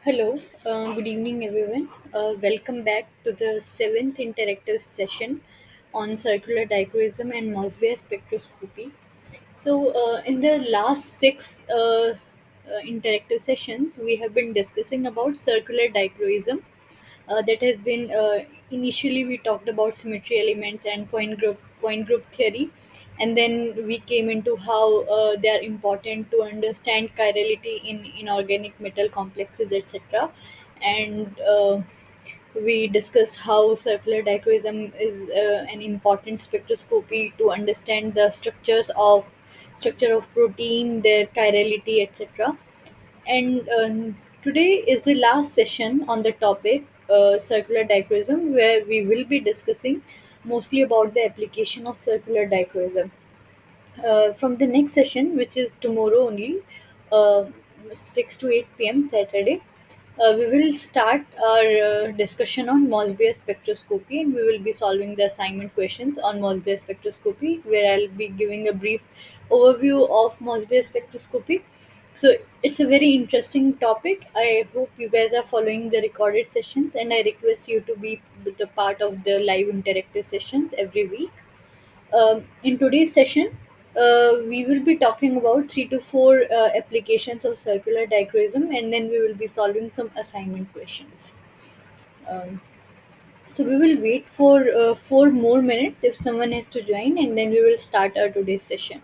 Hello, good evening, everyone. Welcome back to the seventh interactive session on circular dichroism and Mosby spectroscopy. In the last six interactive sessions, we have been discussing about circular dichroism. That has been initially we talked about symmetry elements and point group theory, and then we came into how they are important to understand chirality in inorganic metal complexes, etc. And we discussed how circular dichroism is an important spectroscopy to understand the structure of protein, their chirality, etc. And today is the last session on the topic circular dichroism, where we will be discussing mostly about the application of circular dichroism. From the next session, which is tomorrow only, uh, 6 to 8 p.m. Saturday, we will start our discussion on Mosby spectroscopy, and we will be solving the assignment questions on Mosby spectroscopy, where I'll be giving a brief overview of Mosby spectroscopy. So it's a very interesting topic. I hope you guys are following the recorded sessions, and I request you to be the part of the live interactive sessions every week. In today's session, we will be talking about three to four applications of circular dichroism, and then we will be solving some assignment questions. Um, so we will wait for 4 more minutes if someone has to join, and then we will start our today's session.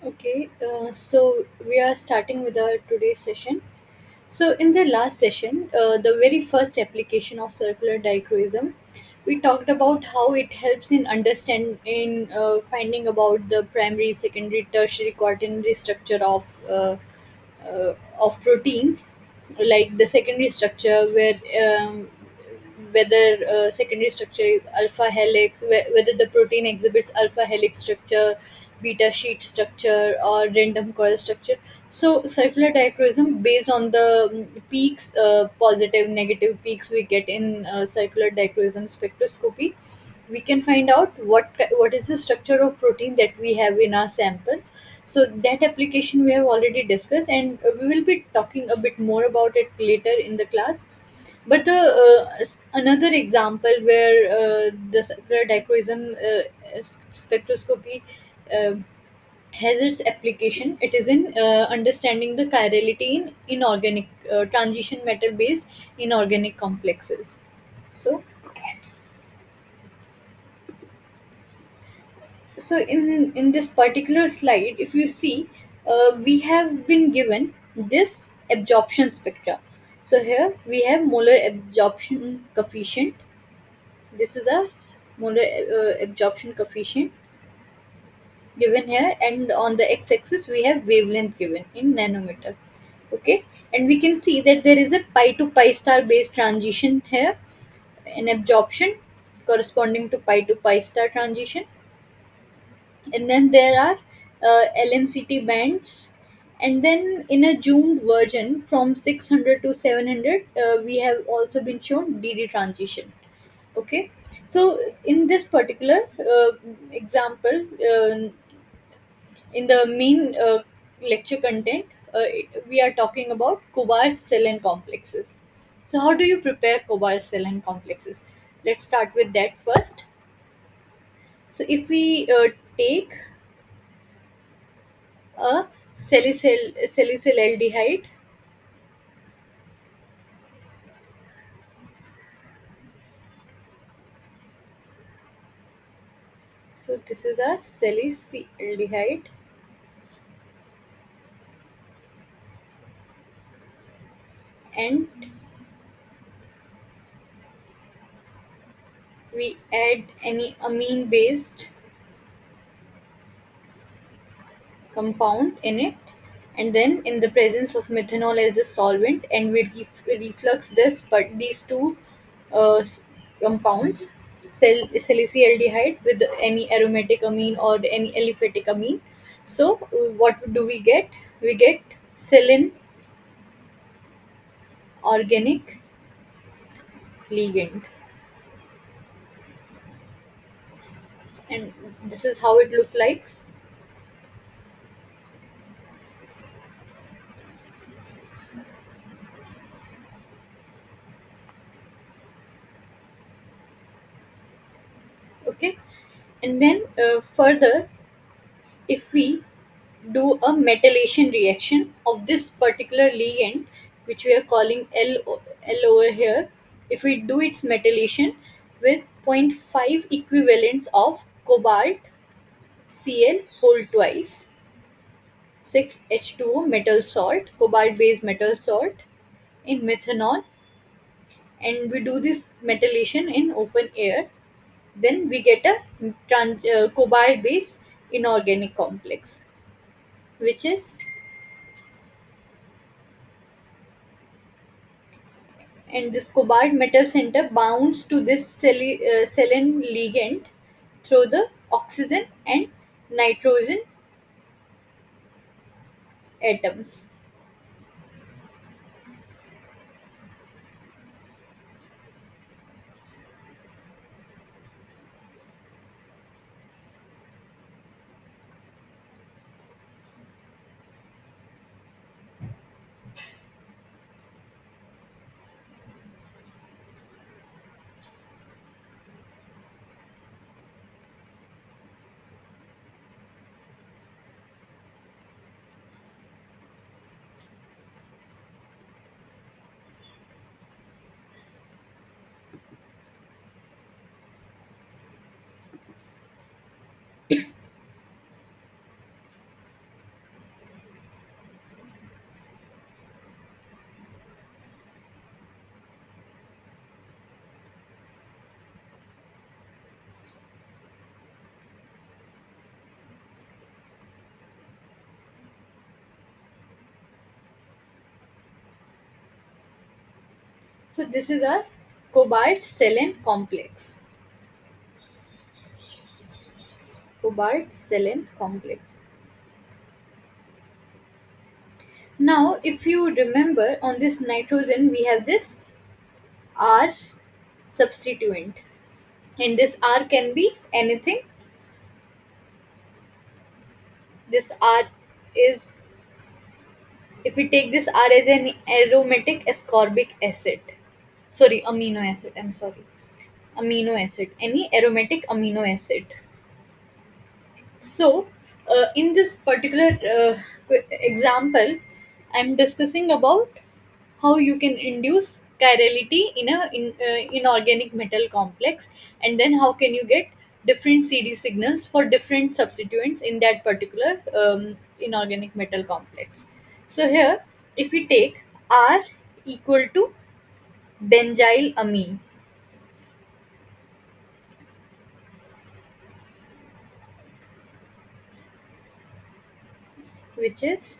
Okay, so we are starting with our today's session. So, in the last session, the very first application of circular dichroism, we talked about how it helps in finding about the primary, secondary, tertiary, quaternary structure of proteins, like the secondary structure, whether secondary structure is alpha helix, whether the protein exhibits alpha helix structure, beta sheet structure, or random coil structure. So circular dichroism, based on the peaks, positive, negative peaks we get in circular dichroism spectroscopy, we can find out what is the structure of protein that we have in our sample. So that application we have already discussed, and we will be talking a bit more about it later in the class. But another example where the circular dichroism spectroscopy uh, has its application, it is in understanding the chirality in inorganic transition metal based inorganic complexes. So in this particular slide, if you see, we have been given this absorption spectra. So here we have molar absorption coefficient. This is a molar absorption coefficient given here, and on the x-axis we have wavelength given in nanometer. Okay, and we can see that there is a pi to pi star based transition here, an absorption corresponding to pi to pi star transition, and then there are LMCT bands, and then in a zoomed version from 600 to 700, we have also been shown DD transition. Okay, so in this particular example, in the main lecture content, we are talking about cobalt cell complexes. So how do you prepare cobalt cell complexes? Let's start with that first. So if we take a salicylaldehyde. So this is a salicylaldehyde, and we add any amine based compound in it, and then in the presence of methanol as a solvent, and we reflux these two uh, s- compounds, salicylaldehyde with any aromatic amine or any aliphatic amine. So what do we get? We get silane organic ligand, and this is how it look like. Okay, and then further, if we do a metallation reaction of this particular ligand, which we are calling L over here, if we do its metallation with zero point 0.5 equivalents of cobalt Cl whole twice 6H2O metal salt, cobalt based metal salt, in methanol, and we do this metallation in open air, then we get a cobalt based inorganic complex, which is, and this cobalt metal center bounds to this selene ligand through the oxygen and nitrogen atoms. So this is our cobalt selen complex. Cobalt selen complex. Now, if you remember, on this nitrogen we have this R substituent, and this R can be anything. This R is, if we take this R as an aromatic ascorbic acid, sorry, amino acid, I'm sorry, amino acid, any aromatic amino acid. So, in this particular example, I'm discussing about how you can induce chirality in a inorganic metal complex, and then how can you get different CD signals for different substituents in that particular inorganic metal complex. So here, if we take R equal to benzyl amine, which is,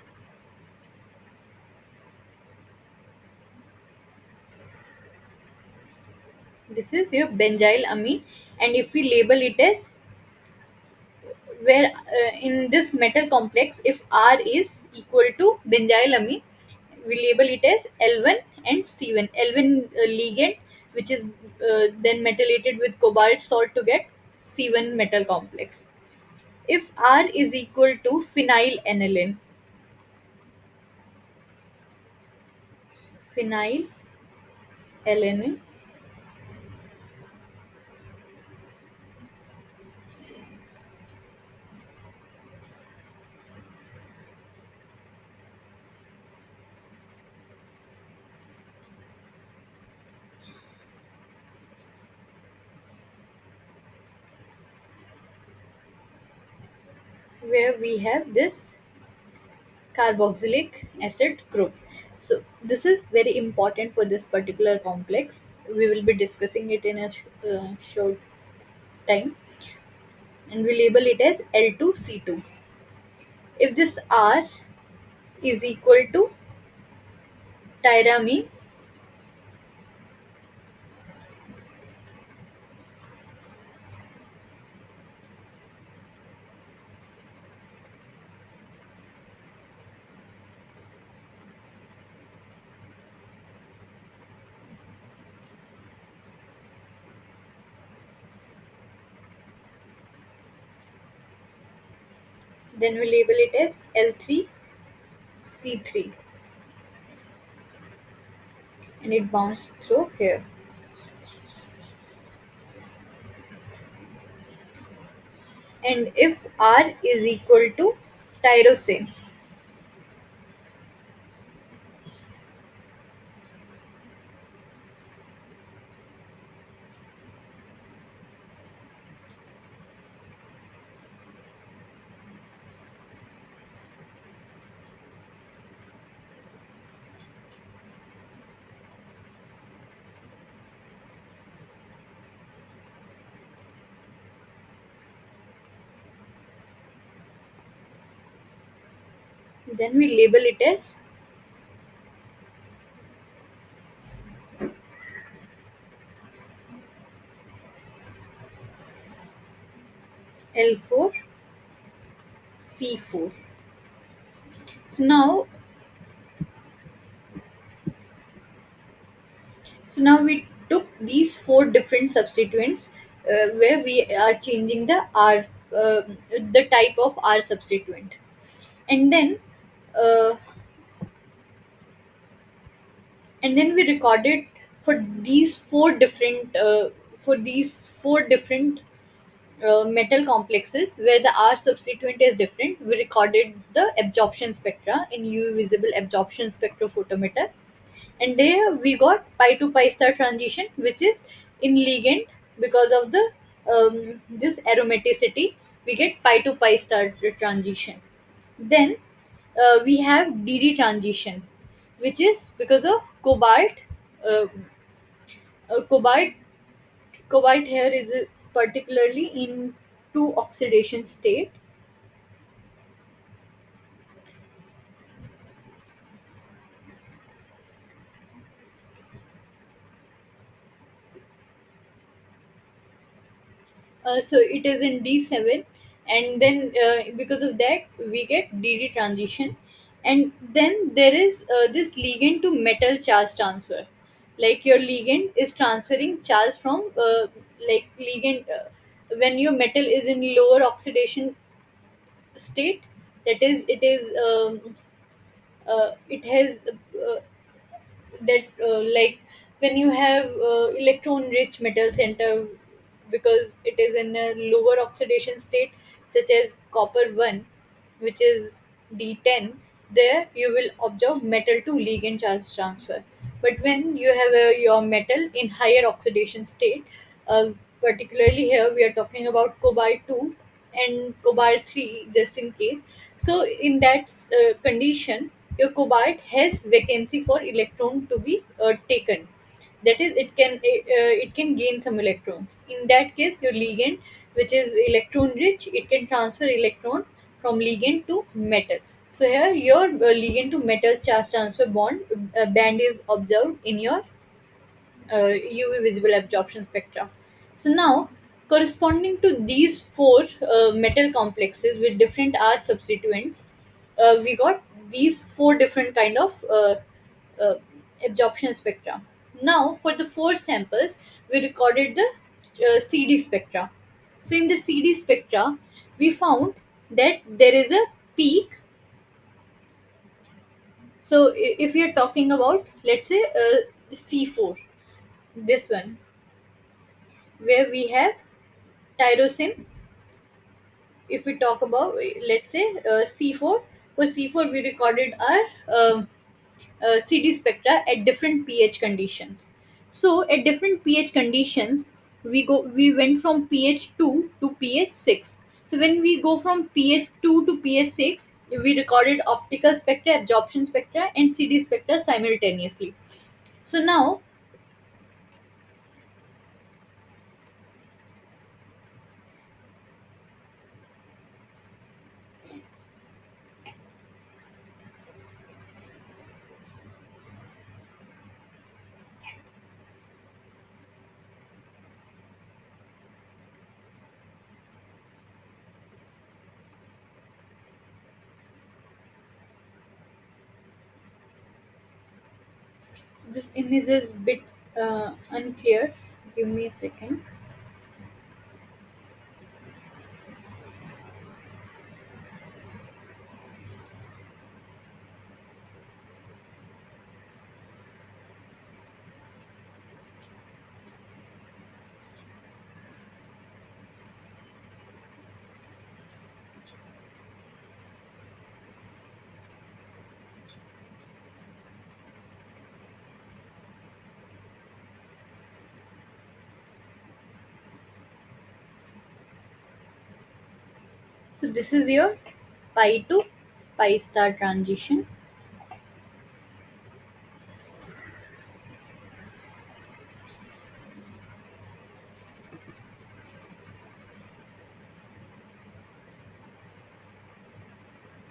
this is your benzyl amine, and if we label it as, where in this metal complex, if R is equal to benzylamine, we label it as L1 and C1. L1 ligand, which is then metallated with cobalt salt to get C1 metal complex. If R is equal to phenylalanine, phenylalanine, where we have this carboxylic acid group. So this is very important for this particular complex. We will be discussing it in a short time, and we label it as L2C2. If this R is equal to tyramine, then we label it as L3C3, and it bounds through here. And if R is equal to tyrosine, then we label it as L4C4. So now we took these four different substituents, where we are changing the R, the type of R substituent, and then uh, we recorded for these four different metal complexes where the R substituent is different. We recorded the absorption spectra in UV visible absorption spectrophotometer, and there we got pi to pi star transition, which is in ligand. Because of the this aromaticity, we get pi to pi star transition. Then we have DD transition, which is because of uh, cobalt. Cobalt here is particularly in two oxidation state. So it is in D7, and then because of that we get DD transition. And then there is this ligand to metal charge transfer. Like your ligand is transferring charge from like ligand when your metal is in lower oxidation state, that is it has that like when you have electron rich metal center, because it is in a lower oxidation state, such as copper 1, which is D10, there you will observe metal to ligand charge transfer. But when you have your metal in higher oxidation state, uh, particularly here we are talking about cobalt 2 and cobalt 3, just in case. So in that condition, your cobalt has vacancy for electron to be taken. That is, it can gain some electrons. In that case, your ligand, which is electron rich, it can transfer electron from ligand to metal. So here your ligand to metal charge transfer band is observed in your UV visible absorption spectra. So now, corresponding to these four metal complexes with different R substituents, we got these four different kind of uh, absorption spectra. Now, for the four samples, we recorded the CD spectra. So in the CD spectra, we found that there is a peak. So if we are talking about, let's say, C4, this one, where we have tyrosine. If we talk about, let's say, C4, for C4 we recorded our CD spectra at different pH conditions. So at different pH conditions, we went from pH 2 to pH 6. So when we go from pH 2 to pH 6, we recorded optical spectra, absorption spectra, and CD spectra simultaneously. So now, so this image is bit unclear. Give me a second. So this is your pi to pi star transition.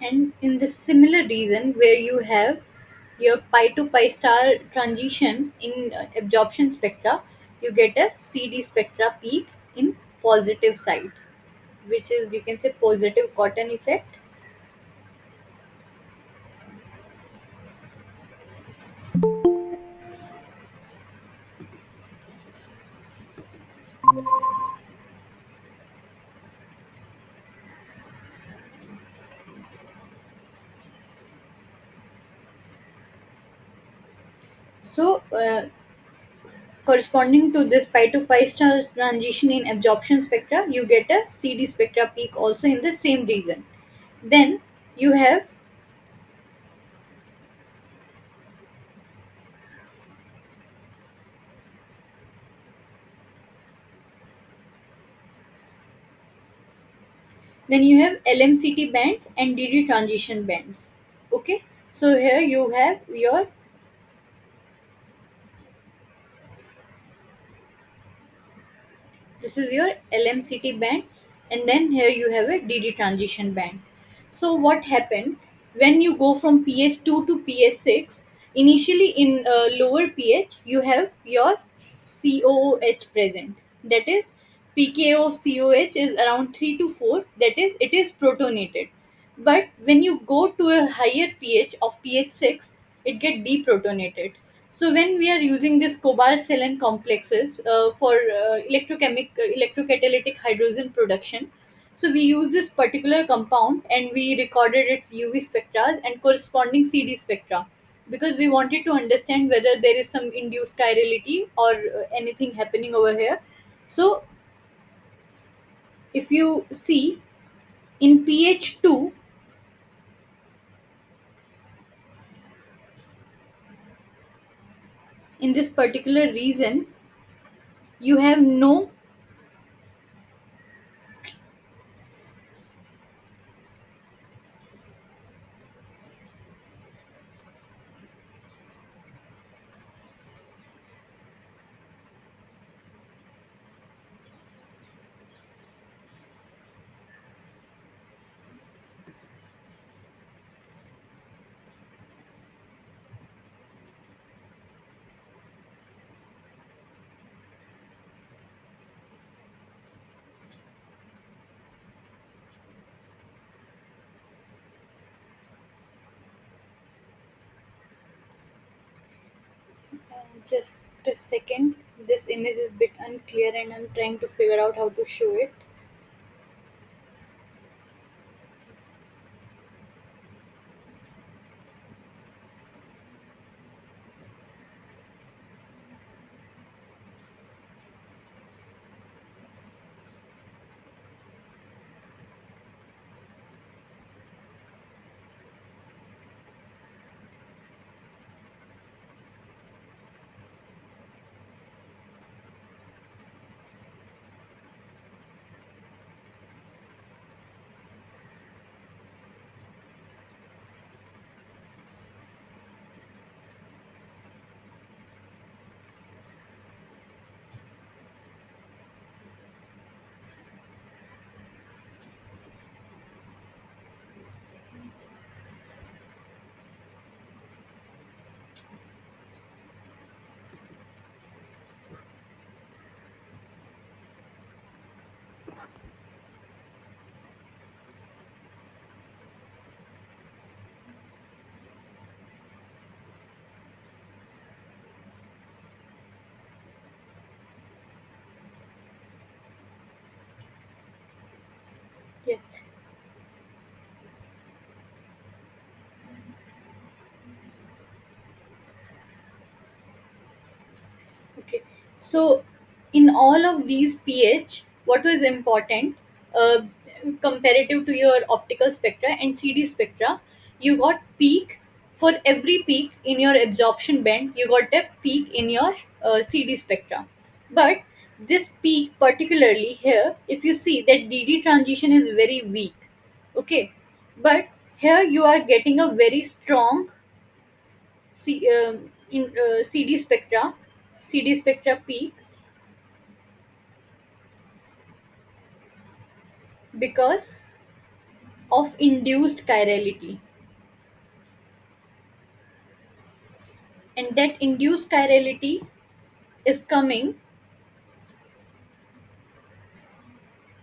And in the similar region where you have your pi to pi star transition in absorption spectra, you get a CD spectra peak in positive side, which is, you can say, positive cotton effect. So corresponding to this pi to pi star transition in absorption spectra, you get a CD spectra peak also in the same region. Then you have then you have LMCT bands and DD transition bands. Okay, so here you have your, this is your LMCT band, and then here you have a DD transition band. So what happened when you go from pH 2 to pH 6? Initially in lower pH, you have your COOH present. That is pKa of COH is around 3 to 4, that is, it is protonated. But when you go to a higher pH of pH 6, it get deprotonated. So when we are using this cobalt selen complexes for electrocatalytic hydrogen production, so we use this particular compound and we recorded its UV spectra and corresponding CD spectra, because we wanted to understand whether there is some induced chirality or anything happening over here. So if you see in pH 2, in this particular region, you have no. Just a second, this image is bit unclear and I'm trying to figure out how to show it. Yes. Okay, so in all of these pH, what was important, uh, comparative to your optical spectra and CD spectra, you got peak for every peak in your absorption band, you got a peak in your CD spectra. But this peak, particularly here, if you see that DD transition is very weak, okay, but here you are getting a very strong CD spectra, CD spectra peak, because of induced chirality, and that induced chirality is coming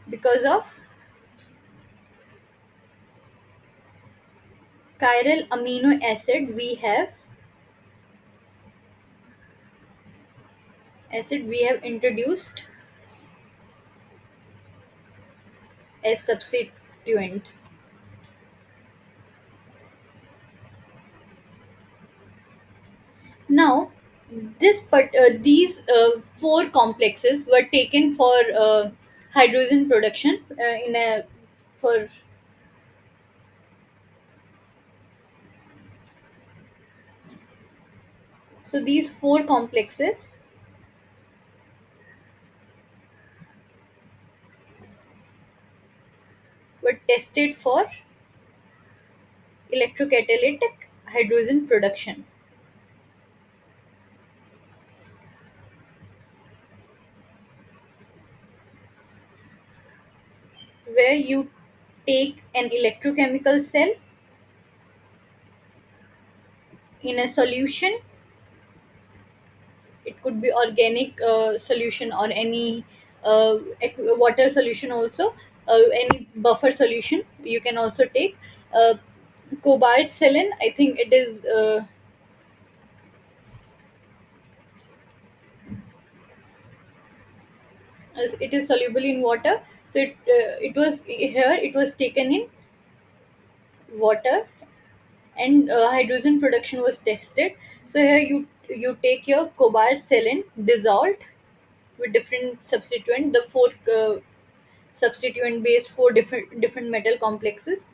because of chiral amino acid we have introduced as substituent. Now these four complexes were taken for hydrogen production in a for so these four complexes were tested for electrocatalytic hydrogen production, where you take an electrochemical cell in a solution. It could be organic solution or any water solution also, any buffer solution you can also take. uh, Cobalt saline, I think it is as it is soluble in water. So it was here, it was taken in water, and hydrogen production was tested. So here you take your cobalt saline dissolved with different substituent, the four substituent based four different metal complexes.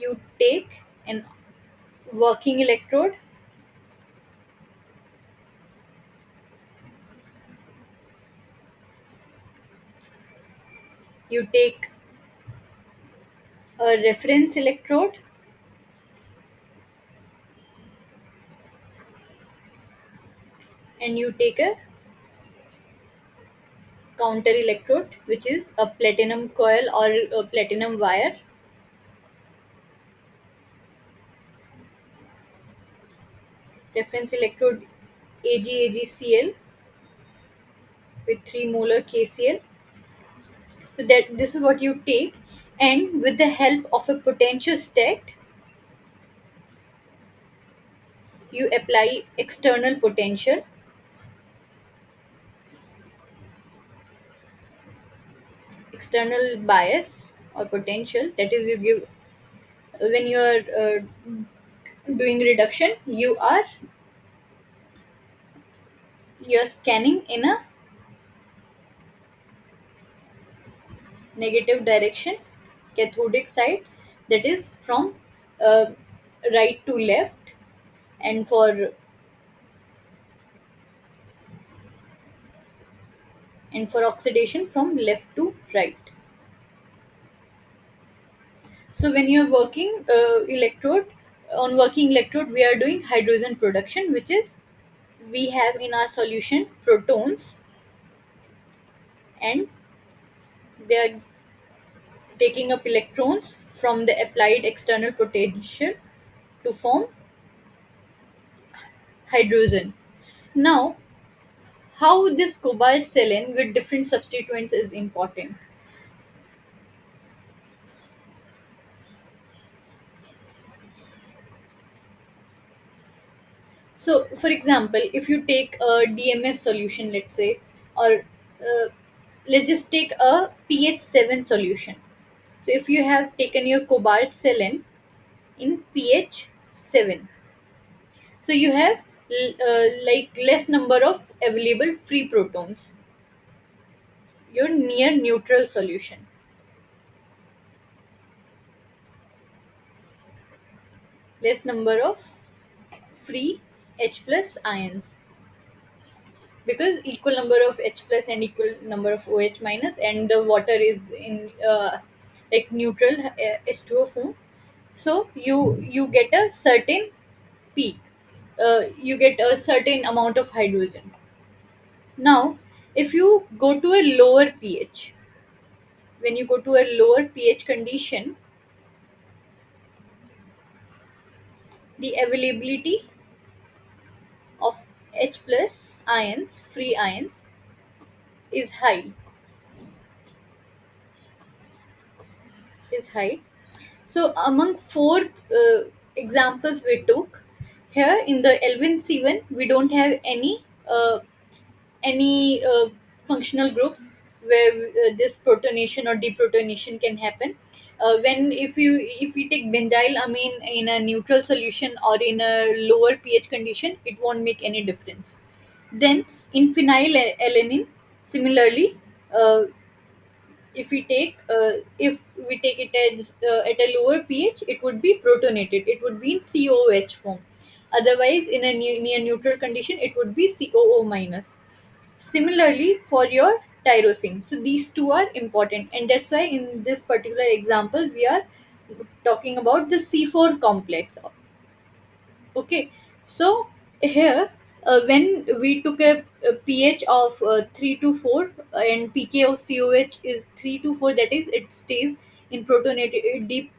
You take an working electrode, you take a reference electrode, and you take a counter electrode, which is a platinum coil or a platinum wire. Reference electrode AgAgCl with 3 molar KCl. So that this is what you take, and with the help of a potentiostat, you apply external bias or potential. That is, you give when you are doing reduction, you are scanning in a negative direction, cathodic side, that is from uh, right to left, and for oxidation from left to right. So when you're working working electrode, we are doing hydrogen production, which is we have in our solution protons, and they are taking up electrons from the applied external potential to form hydrogen. Now, how this cobalt saline with different substituents is important. So, for example, if you take a DMF solution, let's say, or let's just take a pH 7 solution. So, if you have taken your cobalt saline in pH 7, so you have like less number of available free protons, your near neutral solution, less number of free H plus ions, because equal number of H plus and equal number of OH minus, and the water is in like neutral H2O form. So you get a certain peak, you get a certain amount of hydrogen. Now, if you go to a lower pH, when you go to a lower pH condition, the availability of H plus ions, free ions, is high, is high. So among four examples we took here in the Elvin C1, we don't have any functional group where this protonation or deprotonation can happen. When if we take benzyl amine in a neutral solution or in a lower pH condition, it won't make any difference. Then in phenylalanine, similarly, uh, if we take it as at a lower pH, it would be protonated, it would be in COOH form. Otherwise, in a near neutral condition, it would be COO minus. Similarly, for your tyrosine, so these two are important, and that's why in this particular example we are talking about the C4 complex. Okay, so here, when we took a pH of 3 to 4, and pK of COH is 3 to 4, that is, it stays in protonated deep,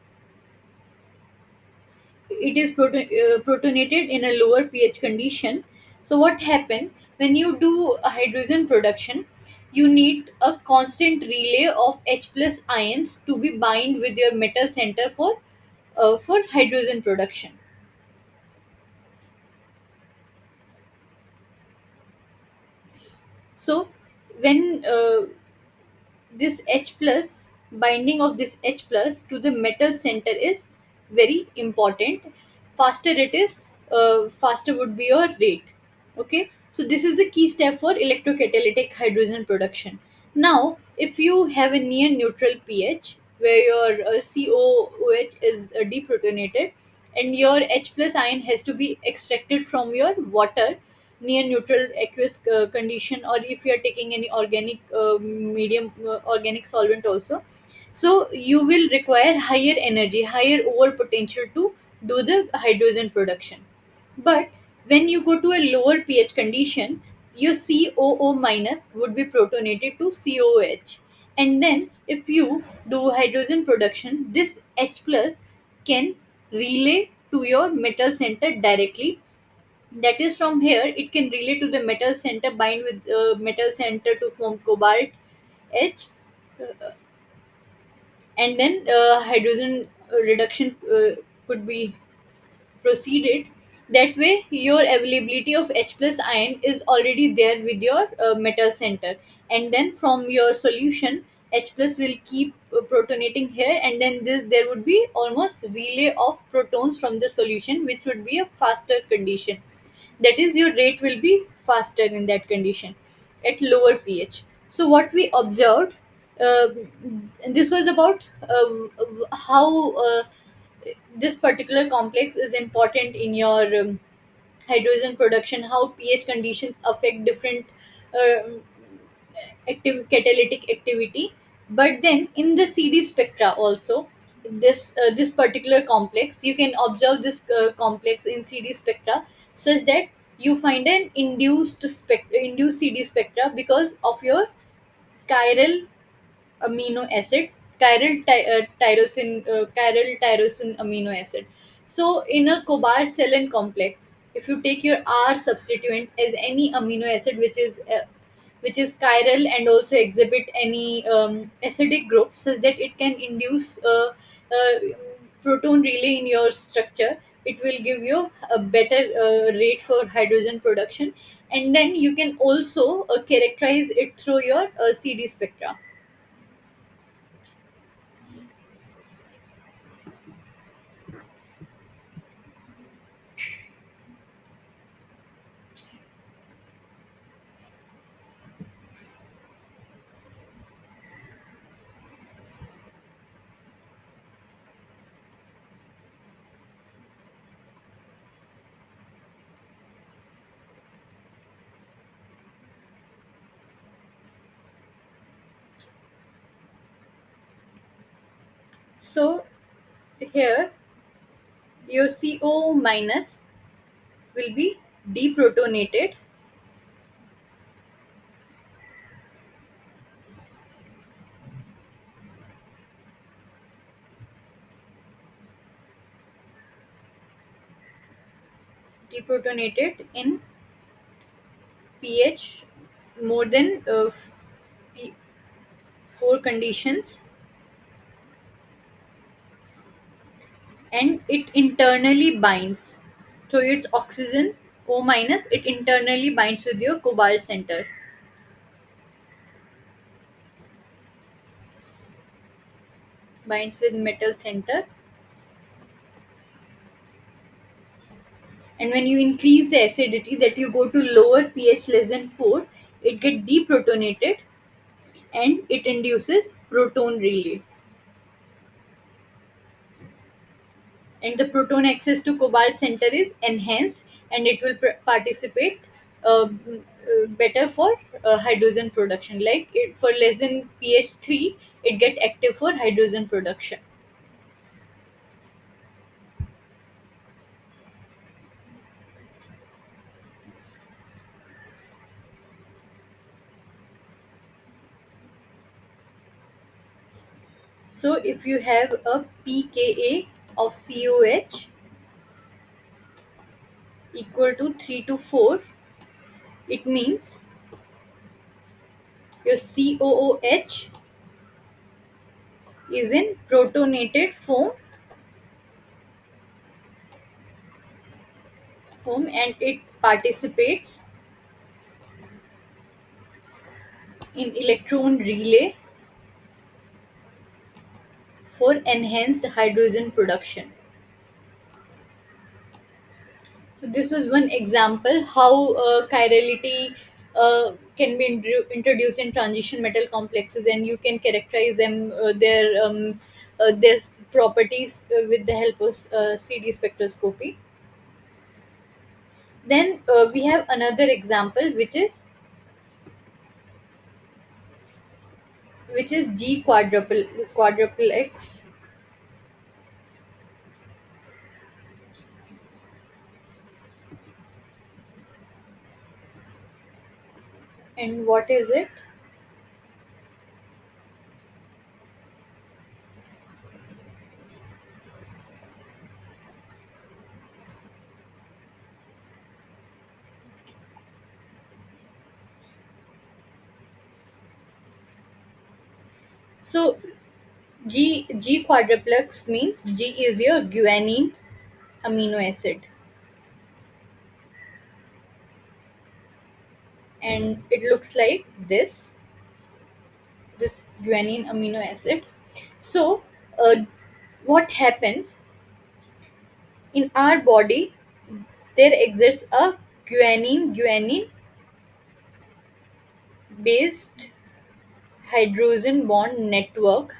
it is protonated in a lower pH condition. So what happened when you do a hydrogen production? you need a constant relay of H plus ions to be bind with your metal center for hydrogen production. So when this H plus binding of this H plus to the metal center is very important. Faster it is, faster would be your rate. Okay, so this is the key step for electrocatalytic hydrogen production. Now if you have a near neutral pH where your COOH is deprotonated and your H plus ion has to be extracted from your water near neutral aqueous condition, or if you are taking any organic medium organic solvent also, so you will require higher energy, higher over potential to do the hydrogen production. But when you go to a lower pH condition, your COO minus would be protonated to COH, and then if you do hydrogen production, this H plus can relay to your metal center directly. That is, from here it can relate to the metal center, bind with metal center to form cobalt H, and then hydrogen reduction could be proceeded. That way your availability of H plus ion is already there with your metal center, and then from your solution H plus will keep protonating here, and then there would be almost relay of protons from the solution, which would be a faster condition. That is, your rate will be faster in that condition at lower pH. So what we observed, uh, this was about how this particular complex is important in your hydrogen production, how pH conditions affect different uh, catalytic activity. But then in the CD spectra also, this particular complex, you can observe this complex in CD spectra, such that you find an induced CD spectra because of your chiral amino acid, chiral tyrosine amino acid. So in a cobalt selen complex, if you take your R substituent as any amino acid which is chiral and also exhibit any acidic group, such that it can induce proton relay in your structure, it will give you a better rate for hydrogen production. And then you can also characterize it through your CD spectra. So here your CO minus will be deprotonated, in pH more than P- 4 conditions, and it internally binds. So its oxygen O minus, it internally binds with your cobalt center, binds with metal center. And when you increase the acidity, that you go to lower pH less than 4, it get deprotonated and it induces proton relay, and the proton access to cobalt center is enhanced, and it will participate better for hydrogen production. Like for less than pH 3, it get active for hydrogen production. So if you have a pKa of COH equal to 3 to 4, it means Your COOH is in protonated form, and it participates in electron relay for enhanced hydrogen production. So this was one example how chirality can be introduced in transition metal complexes, and you can characterize them, their properties with the help of CD spectroscopy. Then we have another example, which is G quadruple X. And what is it? So G quadruplex means G is your guanine amino acid, and it looks like this guanine amino acid. So, what happens in our body? There exists a guanine based hydrogen bond network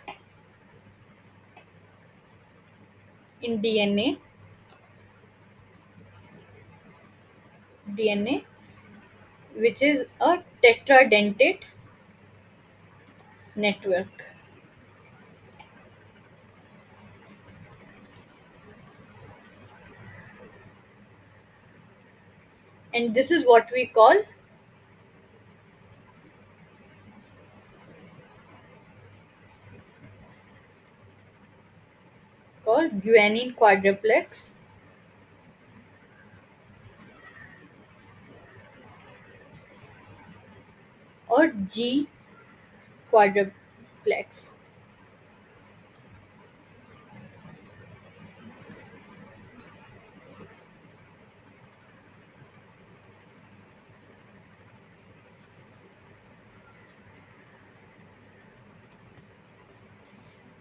in DNA, which is a tetradentate network. And this is what we call guanine quadruplex, or G quadruplex.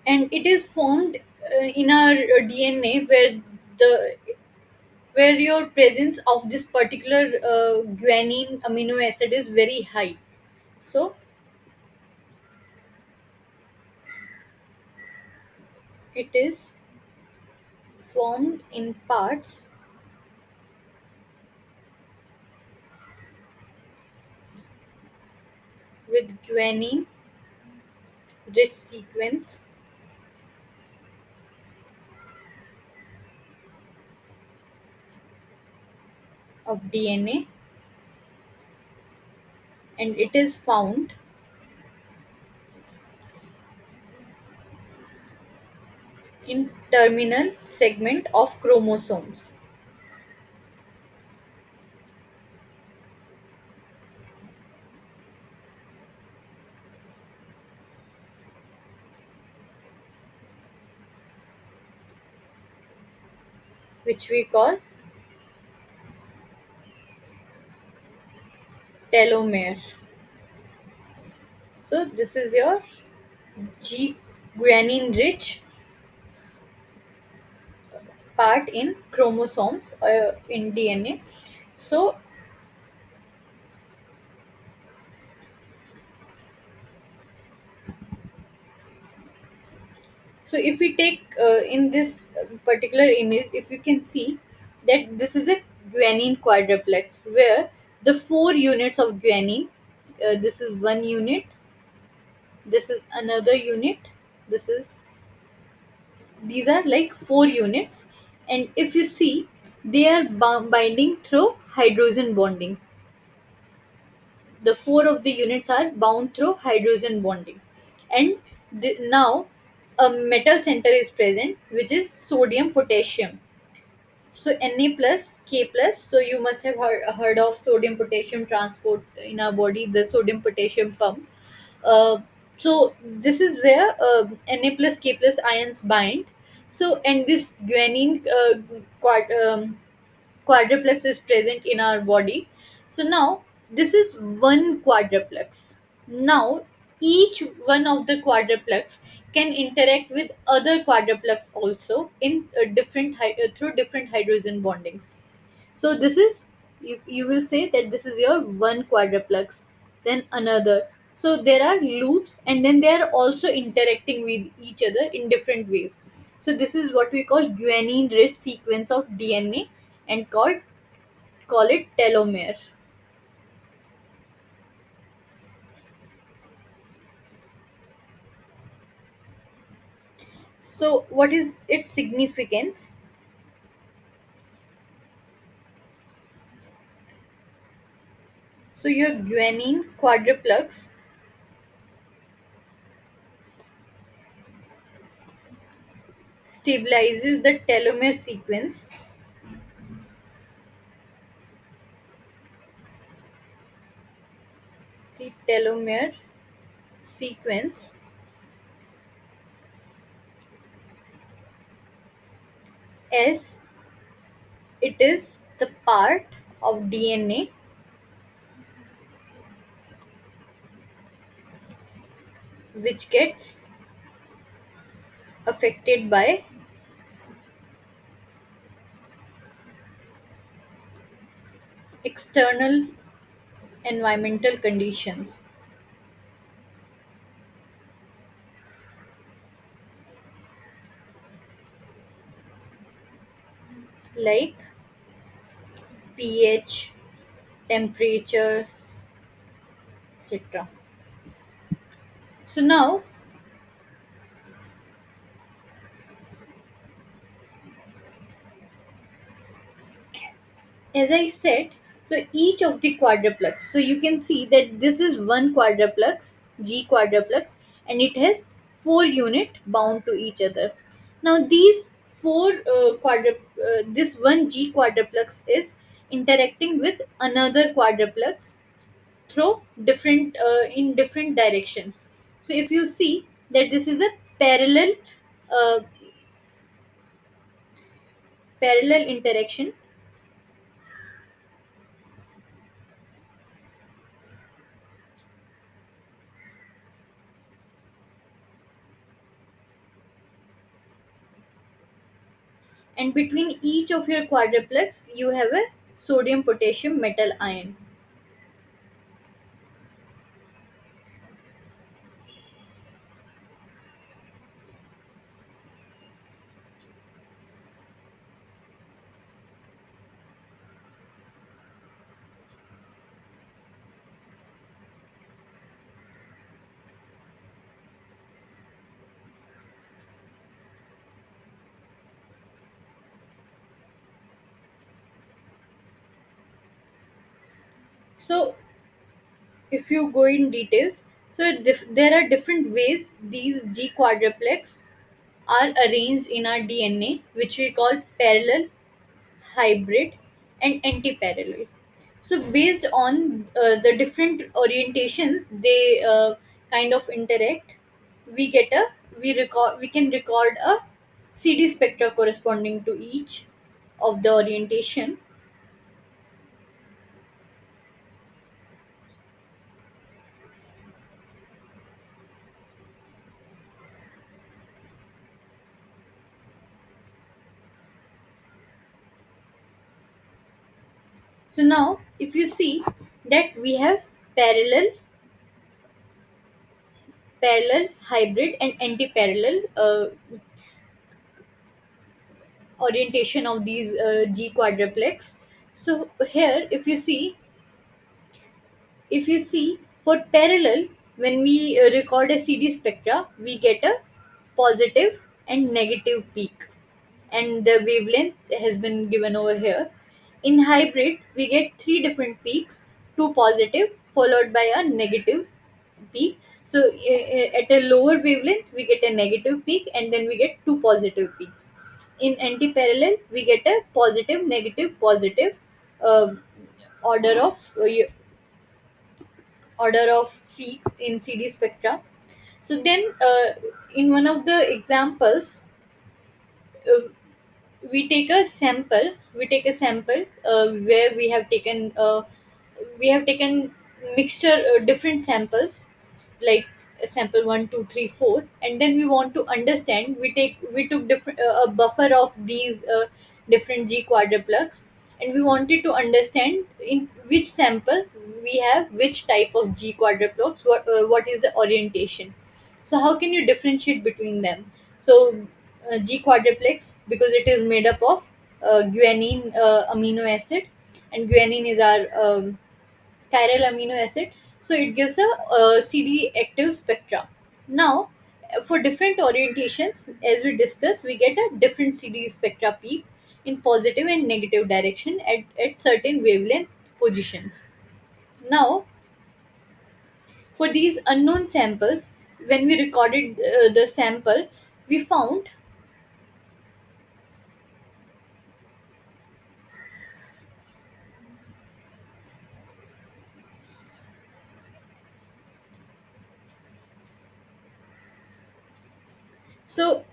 And it is formed in our DNA, the where your presence of this particular guanine amino acid is very high. So it is formed in parts with guanine rich sequence of DNA, and it is found in terminal segment of chromosomes, which we call telomere. So this is your G guanine rich part in chromosomes in DNA. So So if we take in this particular image, if you can see that this is a guanine quadruplex where the four units of guanine, this is one unit, this is another unit, this is these are like four units, and if you see, they are binding through hydrogen bonding. The four of the units are bound through hydrogen bonding, and now a metal center is present, which is sodium potassium. So Na plus K plus. So you must have heard of sodium potassium transport in our body, the sodium potassium pump. uh, so this is where Na plus K plus ions bind. So and this guanine quadruplex is present in our body. So now this is one quadruplex. Now each one of the quadruplex can interact with other quadruplex also in through different hydrogen bondings. So this is, you will say that this is your one quadruplex, then another. So there are loops and then they are also interacting with each other in different ways. So this is what we call guanine rich sequence of DNA and call it telomere. So what is its significance? So your guanine quadruplex stabilizes the telomere sequence. The telomere sequence, as it is the part of DNA which gets affected by external environmental conditions like pH, temperature, etc. So now, as I said, so each of the quadruplex, so you can see that this is one quadruplex, G quadruplex, and it has four unit bound to each other. Now these four this one G quadruplex is interacting with another quadruplex through different in different directions. So if you see that this is a parallel uh, parallel interaction, and between each of your quadruplex you have a sodium potassium metal ion. So if you go in details, so there are different ways these G quadruplex are arranged in our DNA, which we call parallel, hybrid, and anti-parallel. So based on the different orientations they kind of interact, we get a we can record a CD spectra corresponding to each of the orientation. So now if you see that we have parallel, hybrid, and anti-parallel orientation of these G quadruplex. So here if you see for parallel, when we record a CD spectra we get a positive and negative peak, and the wavelength has been given over here. In hybrid we get three different peaks, two positive followed by a negative peak. So at a lower wavelength we get a negative peak and then we get two positive peaks. In anti-parallel we get a positive negative positive uh, order of order of peaks in CD spectra. So then, in one of the examples, uh, we take a sample where we have taken mixture, different samples, like sample 1 2 3 4, and then we want to understand, we took different, a buffer of these different G quadruplex, and we wanted to understand in which sample we have which type of G quadruplex, what is the orientation. So how can you differentiate between them? So G quadruplex, because it is made up of guanine amino acid, and guanine is our chiral amino acid. So it gives a CD active spectra. Now, for different orientations, as we discussed, we get a different CD spectra peaks in positive and negative direction at certain wavelength positions. Now, for these unknown samples, when we recorded the sample, we found, so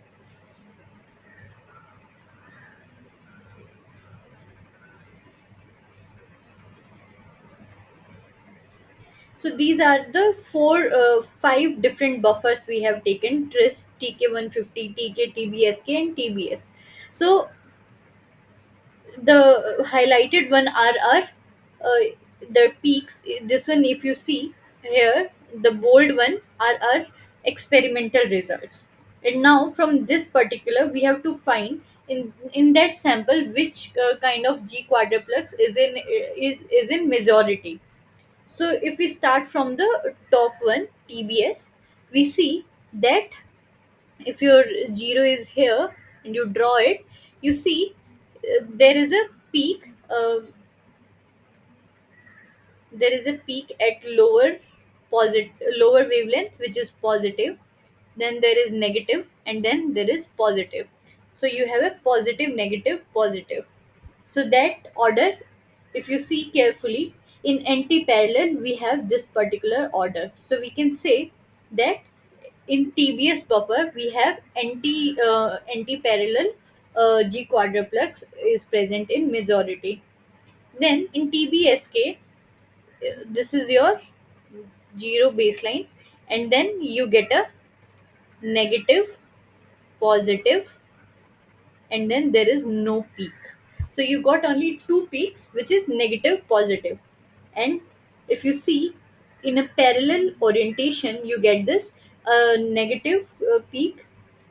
these are the five different buffers we have taken: TRIS, TK150, TK, TBSK, and TBS. So the highlighted one are the peaks. This one, if you see here, the bold one are our experimental results. And now from this particular, we have to find in that sample which kind of G quadruplex is in majority. So if we start from the top one, TBS, we see that if your zero is here and you draw it, you see there is a peak. There is a peak at lower wavelength, which is positive. Then there is negative, and then there is positive. So you have a positive, negative, positive. So that order, if you see carefully, in anti-parallel we have this particular order. So we can say that in TBS buffer we have anti-parallel G quadruplex is present in majority. Then in TBSK, this is your zero baseline, and then you get a negative, positive, and then there is no peak. So you got only two peaks, which is negative, positive. And if you see, in a parallel orientation, you get this negative peak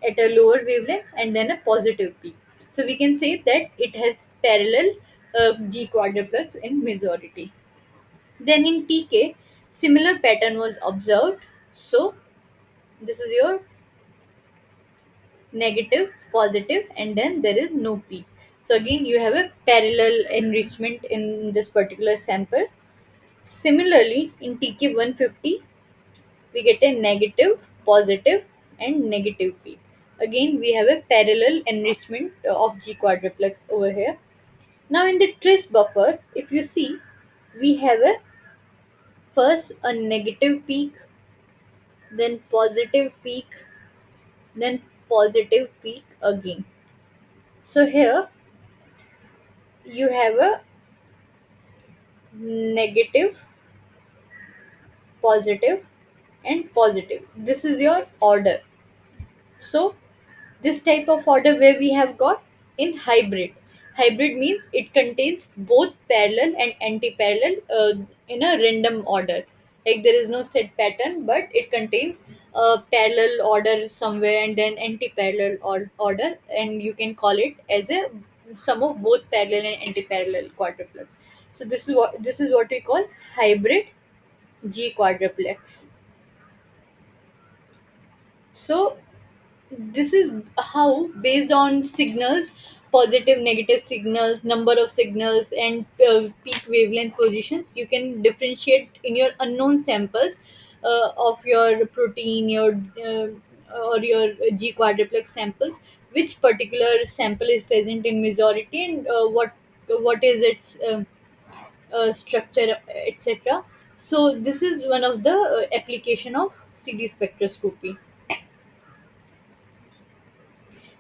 at a lower wavelength, and then a positive peak. So we can say that it has parallel G quadruplex in majority. Then in TK, similar pattern was observed. So this is your negative, positive, and then there is no peak. So again, you have a parallel enrichment in this particular sample. Similarly, in TK150, we get a negative, positive, and negative peak. Again, we have a parallel enrichment of G quadruplex over here. Now, in the trace buffer, if you see, we have a first a negative peak, then positive peak, then positive peak again. So here you have a negative, positive, and positive. This is your order. So this type of order where we have got in hybrid. Hybrid means it contains both parallel and anti-parallel in a random order. Like there is no set pattern, but it contains a parallel order somewhere and then anti-parallel order, and you can call it as a sum of both parallel and anti-parallel quadruplex. So this is what we call hybrid G quadruplex. So this is how, based on signals, positive, negative signals, number of signals, and peak wavelength positions, you can differentiate in your unknown samples of your protein, your or your G quadruplex samples, which particular sample is present in majority, and what is its structure, etc. So this is one of the application of CD spectroscopy.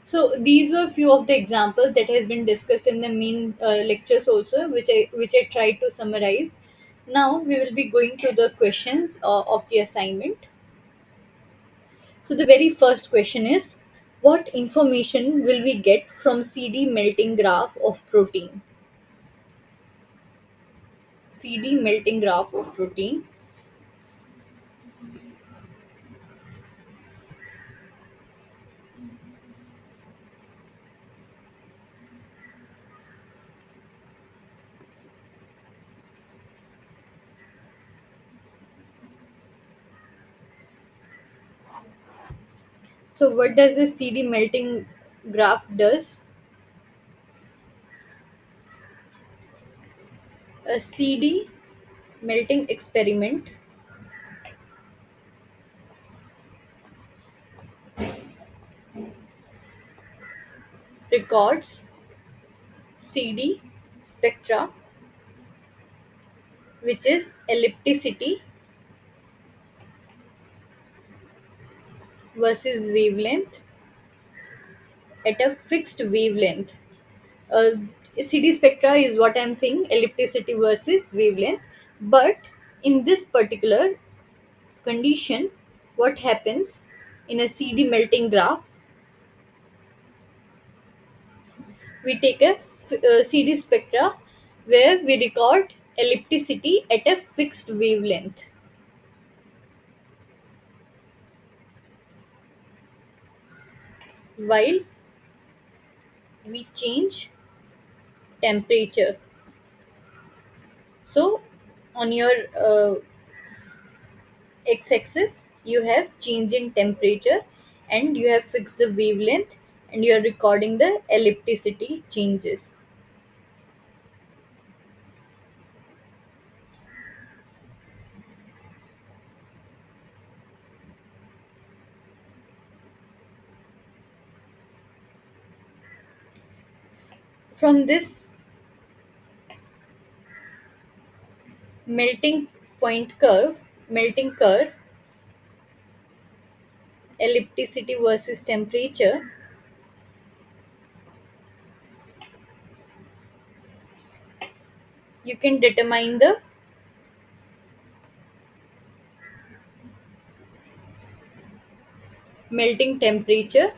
So these were few of the examples that has been discussed in the main lectures also, which I tried to summarize. Now we will be going to the questions of the assignment. So the very first question is, what information will we get from CD melting graph of protein? CD melting graph of protein. So what does a CD melting graph does? A CD melting experiment records CD spectra, which is ellipticity versus wavelength at a fixed wavelength. Uh, CD spectra is what I'm saying, ellipticity versus wavelength. But in this particular condition, what happens in a CD melting graph? We take a CD spectra where we record ellipticity at a fixed wavelength, while we change temperature. So on your x-axis you have change in temperature, and you have fixed the wavelength, and you are recording the ellipticity changes. From this melting point curve, melting curve, ellipticity versus temperature, you can determine the melting temperature,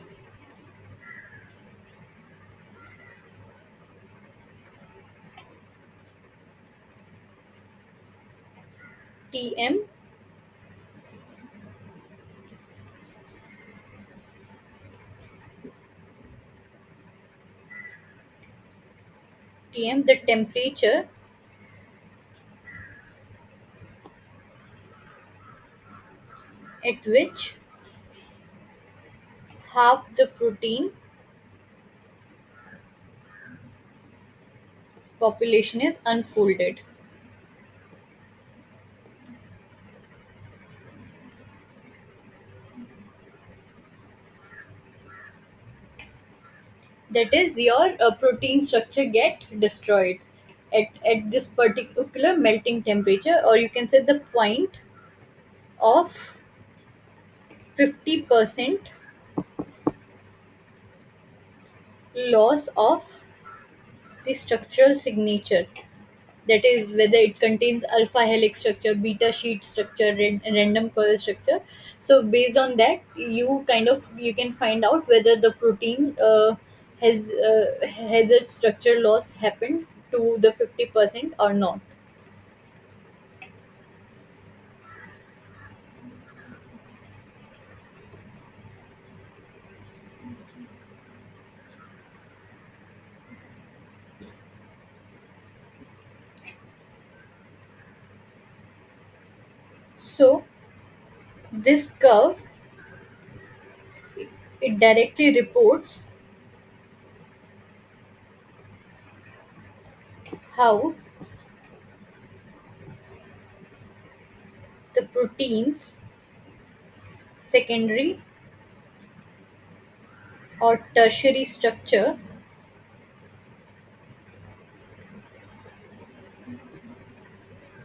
Tm, the temperature at which half the protein population is unfolded. That is, your protein structure get destroyed at this particular melting temperature, or you can say the point of 50% loss of the structural signature. That is, whether it contains alpha helix structure, beta sheet structure, random coil structure. So based on that, you can find out whether the protein has its structure loss happened to the 50% or not. So this curve, it directly reports how the protein's secondary or tertiary structure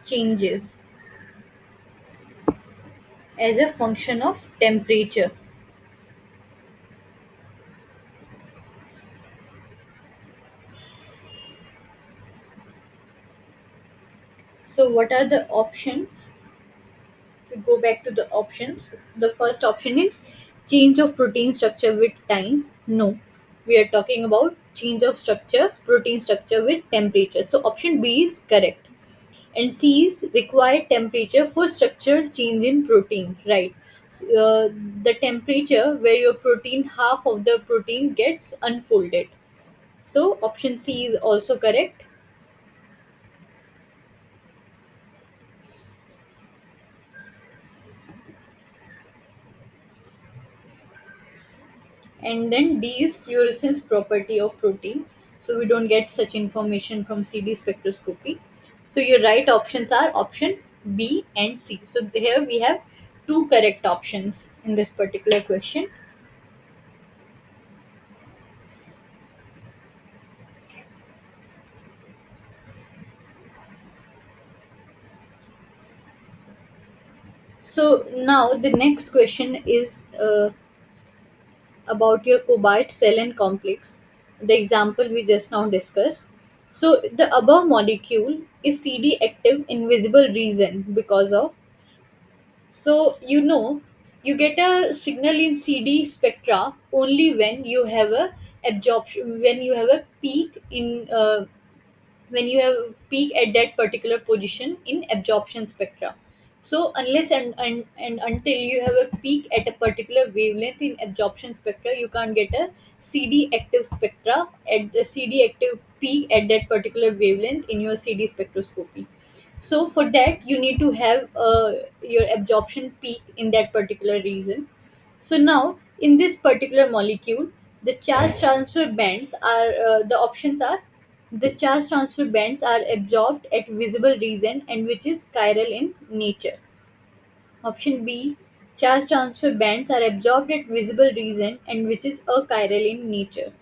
changes. as a function of temperature. So what are the options? We go back to the options. The first option is change of protein structure with time. No, we are talking about change of structure, protein structure with temperature. So option B is correct. And C is required temperature for structural change in protein. Right. So, the temperature where your protein, half of the protein gets unfolded. So option C is also correct. And then D is fluorescence property of protein. So we don't get such information from CD spectroscopy. So your right options are option B and C. So here we have two correct options in this particular question. So now the next question is about your cobalt cell and complex, the example we just now discussed. So the above molecule is CD active in visible region because of, so you get a signal in CD spectra only when you have a absorption, when you have a peak in when you have peak at that particular position in absorption spectra. So unless and until you have a peak at a particular wavelength in absorption spectra, you can't get a CD active spectra at the CD active peak at that particular wavelength in your CD spectroscopy. So for that you need to have your absorption peak in that particular region. So now in this particular molecule, the charge transfer bands are the options are the charge transfer bands are absorbed at visible region and which is chiral in nature. Option B, charge transfer bands are absorbed at visible region and which is achiral in nature.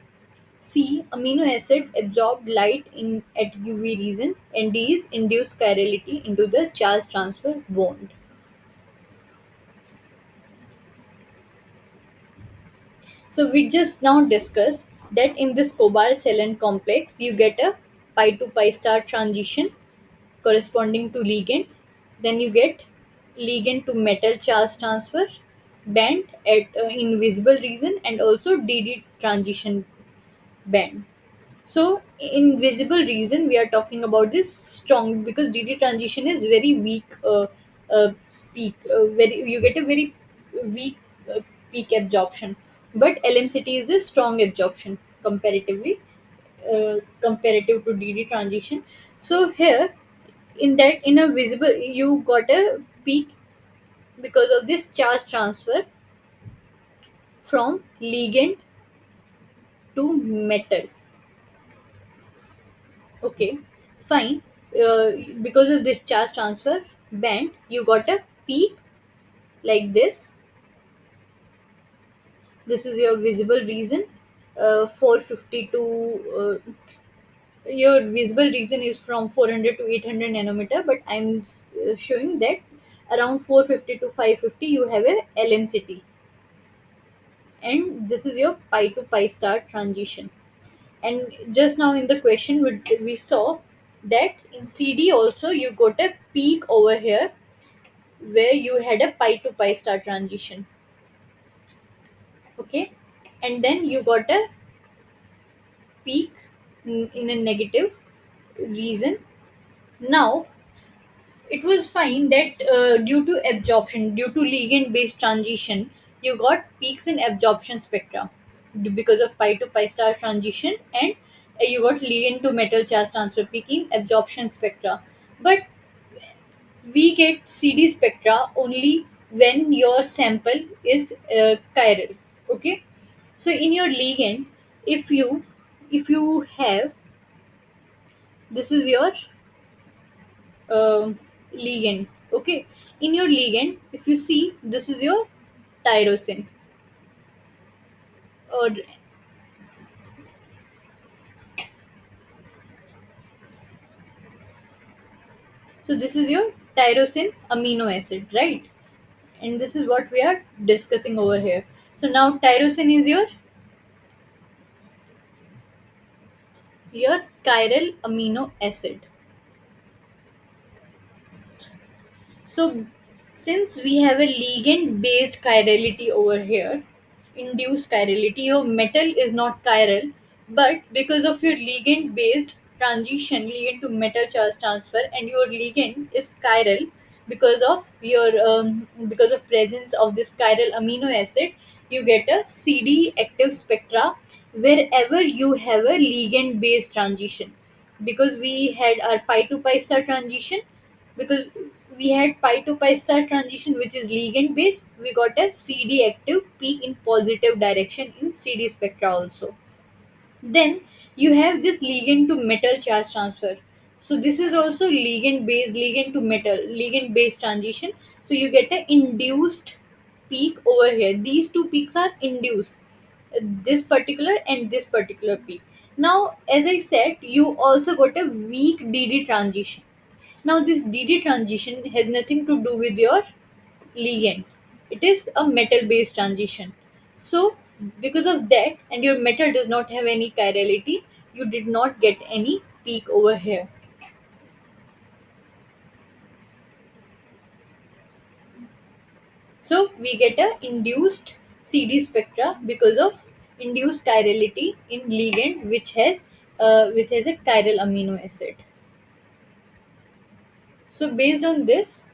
C, amino acid absorbed light in at UV region, and D is induced chirality into the charge transfer bond. So we just now discussed that in this cobalt cell complex you get a pi to pi star transition corresponding to ligand. Then you get ligand to metal charge transfer band at invisible region and also DD transition band. So in visible region, we are talking about this strong because DD transition is very weak uh, peak. Very you get a very weak uh, peak absorption, but LMCT is a strong absorption comparatively comparative to DD transition. So here in that in a visible you got a peak because of this charge transfer from ligand to metal. Okay, fine. uh, because of this charge transfer band you got a peak like this is your visible region, 452 your visible region is from 400 to 800 nanometer, but I'm showing that around 450 to 550 you have a LMCT, and this is your pi to pi star transition. And just now in the question we saw that in CD also you got a peak over here where you had a pi to pi star transition. Okay, and then you got a peak in a negative reason. Now it was fine that due to ligand based transition you got peaks in absorption spectra because of pi to pi star transition, and you got ligand to metal charge transfer peak in absorption spectra. But we get CD spectra only when your sample is chiral. Okay, so in your ligand, if you have, this is your ligand. Okay, in your ligand if you see, this is your tyrosine, or so this is your tyrosine amino acid, right? and this is what we are discussing over here. So now tyrosine is your chiral amino acid. So, since we have a ligand based chirality over here, induced chirality, your metal is not chiral, but because of your ligand based transition, ligand to metal charge transfer, and your ligand is chiral because of your because of presence of this chiral amino acid, you get a CD active spectra wherever you have a ligand based transition. Because we had our pi to pi star transition, because we had pi to pi star transition which is ligand based, we got a CD active peak in positive direction in CD spectra also. Then you have this ligand to metal charge transfer. So this is also ligand to metal, ligand based transition. So you get an induced peak over here. These two peaks are induced, this particular and this particular peak. Now, as I said, you also got a weak DD transition. Now, this DD transition has nothing to do with your ligand. It is a metal based transition. So, because of that, and your metal does not have any chirality, you did not get any peak over here. So, we get a induced CD spectra because of induced chirality in ligand which has a chiral amino acid. So, based on this,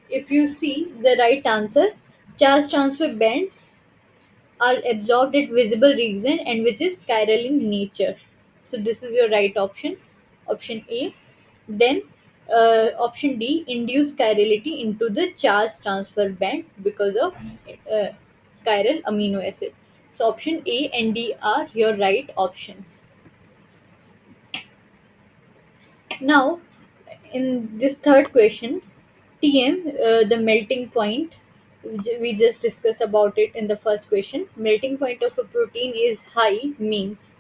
if you see the right answer, charge transfer bands are absorbed at visible region and which is chiral in nature. So this is your right option, option A. Then option D, induce chirality into the charge transfer band because of uh, chiral amino acid. So option A and D are your right options. Now, in this third question, TM, the melting point, we just discussed about it in the first question. Melting point of a protein is high means.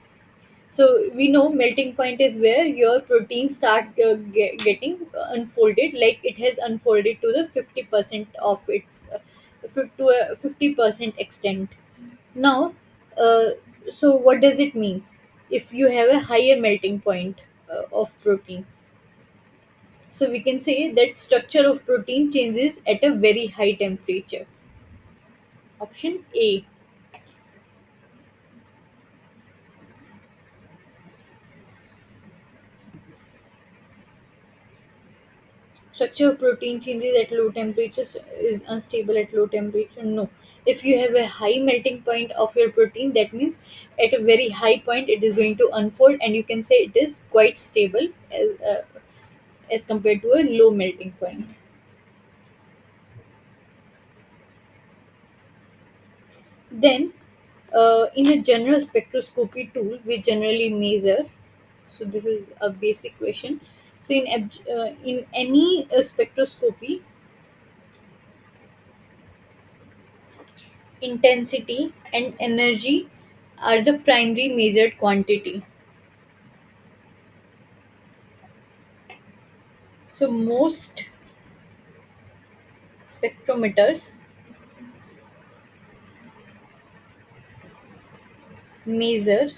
So we know melting point is where your protein start getting unfolded, like it has unfolded to the 50% of its to a 50% extent. Now, uh, so what does it means? If you have a higher melting point of protein, so we can say that structure of protein changes at a very high temperature. Option A. Structure of protein changes at low temperatures is unstable at low temperature. No. If you have a high melting point of your protein, that means at a very high point it is going to unfold, and you can say it is quite stable as compared to a low melting point. Then, in a general spectroscopy tool, we generally measure. So this is a basic question. So in any spectroscopy, intensity and energy are the primary measured quantity. So most spectrometers measure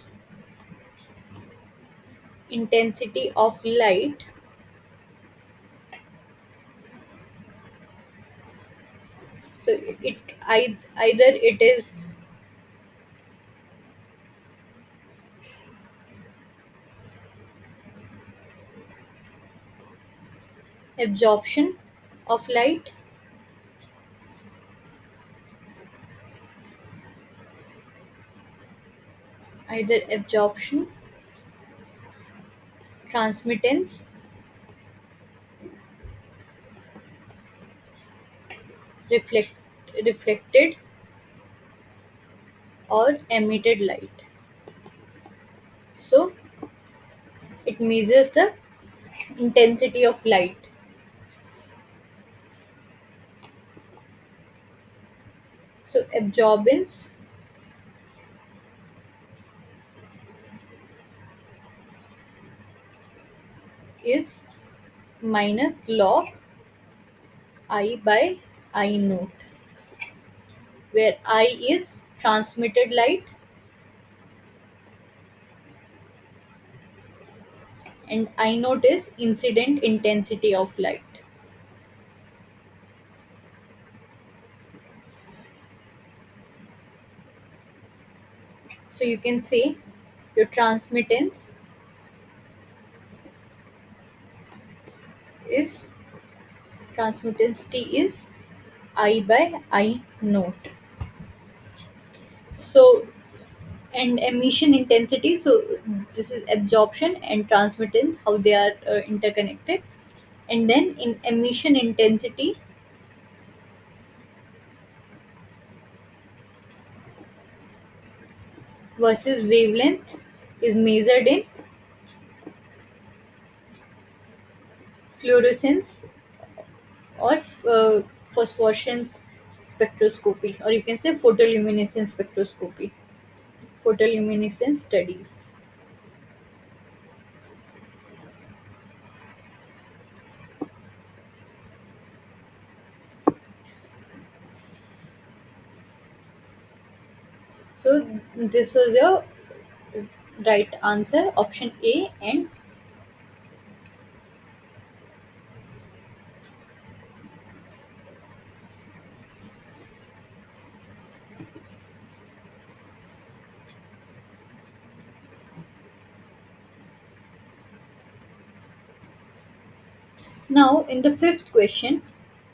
intensity of light. So either it is absorption of light, either absorption, transmittance, reflect, reflected, or emitted light. So it measures the intensity of light. So absorbance is minus log I by I note, where I is transmitted light and I note is incident intensity of light. So you can say your is transmittance T is I by I note. So and emission intensity, so this is absorption and transmittance, how they are interconnected. And then in emission intensity versus wavelength is measured in fluorescence or phosphorescence spectroscopy, or you can say photoluminescence spectroscopy, photoluminescence studies. So this was your right answer, option A. And now in the fifth question,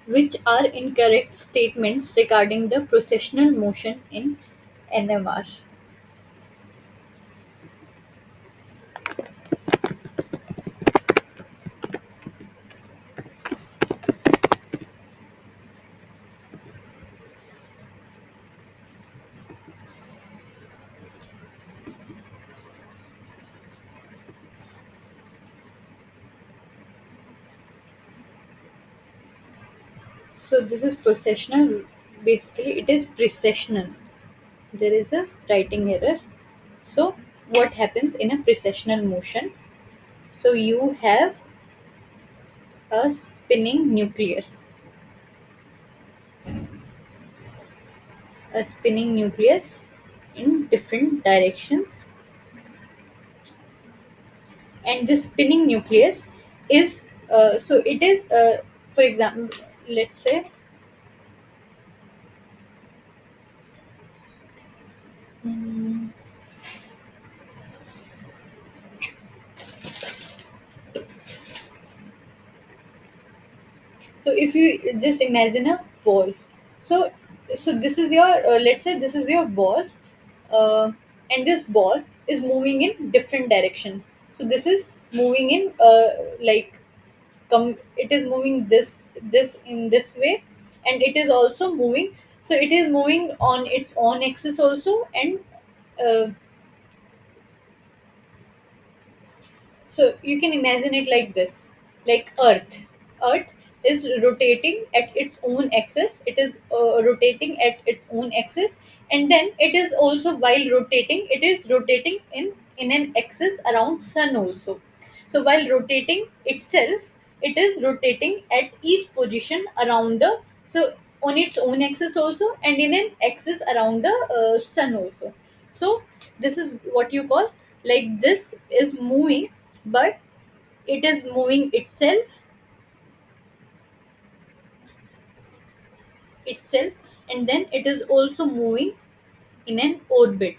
which are incorrect statements regarding the processional motion in NMR? So this is processional. Basically, it is precessional. There is a writing error. So what happens in a precessional motion? So you have a spinning nucleus, a spinning nucleus in different directions, and this spinning nucleus is so it is for example, let's say, mm, so if you just imagine a ball, so this is your let's say this is your ball, uh, and this ball is moving in different direction. So this is moving in like it is moving this in this way, and it is also moving, so it is moving on its own axis also. And uh, so you can imagine it like this, like Earth is rotating at its own axis. It is rotating at its own axis, and then it is also, while rotating, it is rotating in an axis around Sun also. So while rotating itself, it is rotating at each position around the, so on its own axis also, and in an axis around the Sun also. So this is what you call, like this is moving, but it is moving itself, and then it is also moving in an orbit,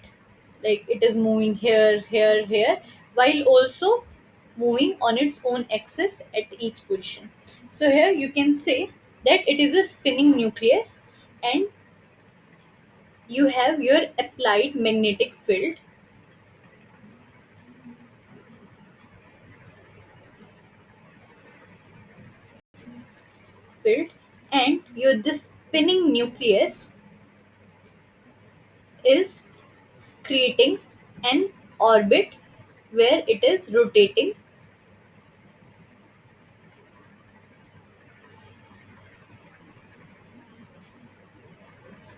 like it is moving here, while also moving on its own axis at each position. So here you can say that it is a spinning nucleus, and you have your applied magnetic field, and your this spinning nucleus is creating an orbit where it is rotating.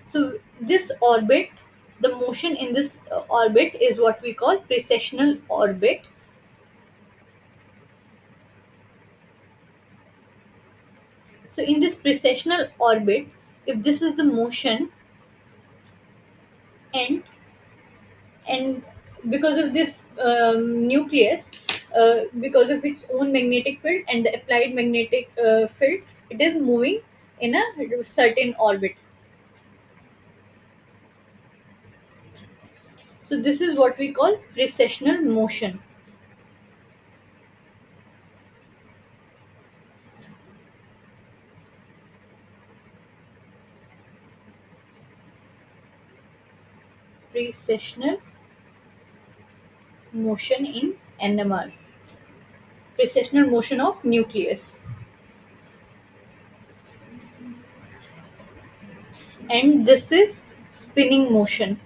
So this orbit, the motion in this orbit is what we call precessional orbit. So in this precessional orbit, if this is the motion, and and because of this nucleus, because of its own magnetic field and the applied magnetic field, it is moving in a certain orbit. So this is what we call precessional motion. Precessional motion in NMR. Precessional motion of nucleus. And this is spinning motion.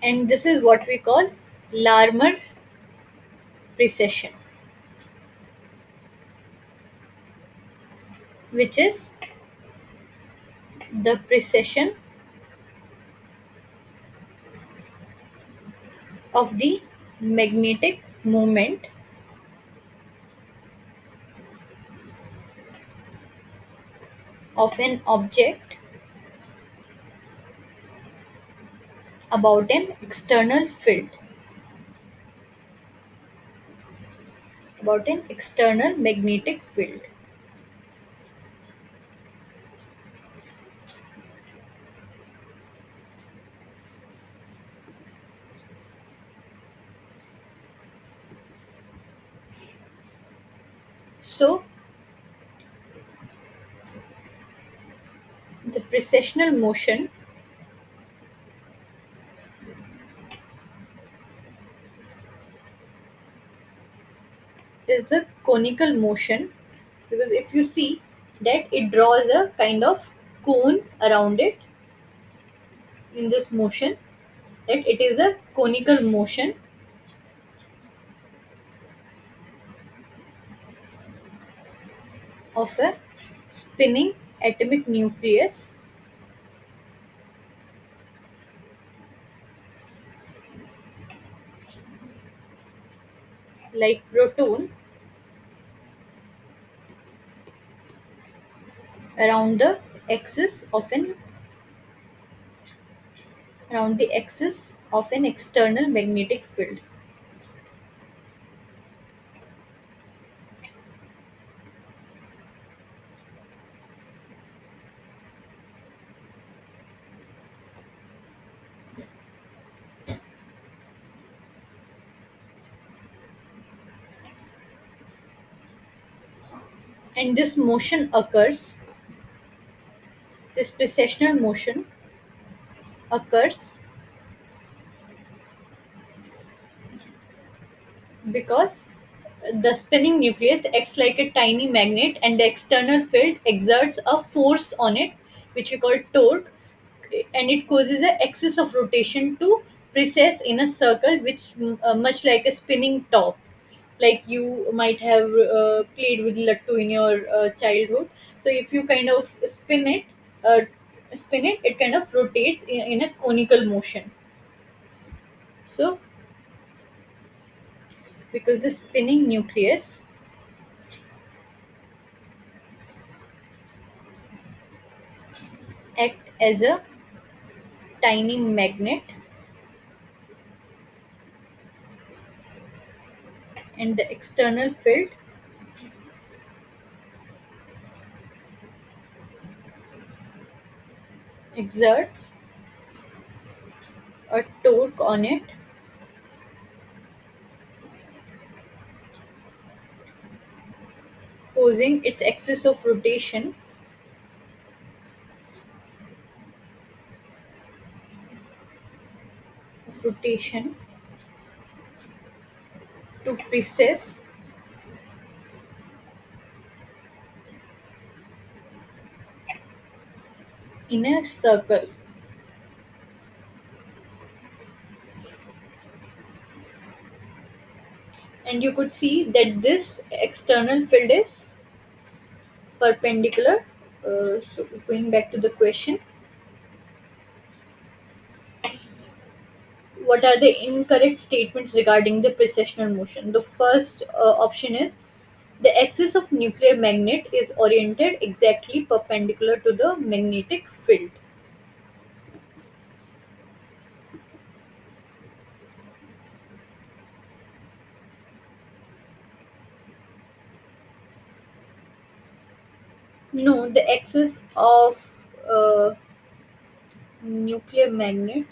And this is what we call Larmor precession, which is the precession of the magnetic moment of an object about an external field, about an external magnetic field. So the precessional motion is the conical motion, because if you see that it draws a kind of cone around it in this motion, that it is a conical motion of a spinning atomic nucleus like proton around the axis of an around the axis of an external magnetic field. And this motion occurs, this precessional motion occurs because the spinning nucleus acts like a tiny magnet and the external field exerts a force on it, which we call torque, and it causes an axis of rotation to precess in a circle, which much like a spinning top, like you might have played with lattu in your childhood. So if you kind of uh, spin it, it kind of rotates in a conical motion. So because the spinning nucleus act as a tiny magnet, and the external field exerts a torque on it, causing its axis of rotation to precess in a circle, and you could see that this external field is perpendicular. So going back to the question, what are the incorrect statements regarding the precessional motion? The first option is the axis of nuclear magnet is oriented exactly perpendicular to the magnetic field. No, the axis of uh, nuclear magnet.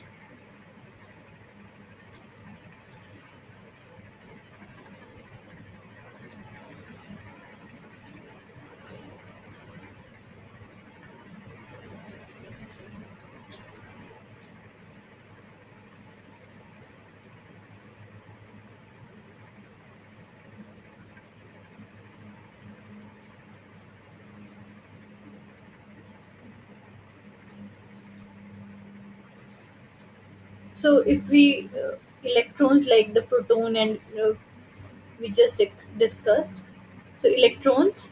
So if we electrons like the proton and we just discussed, so electrons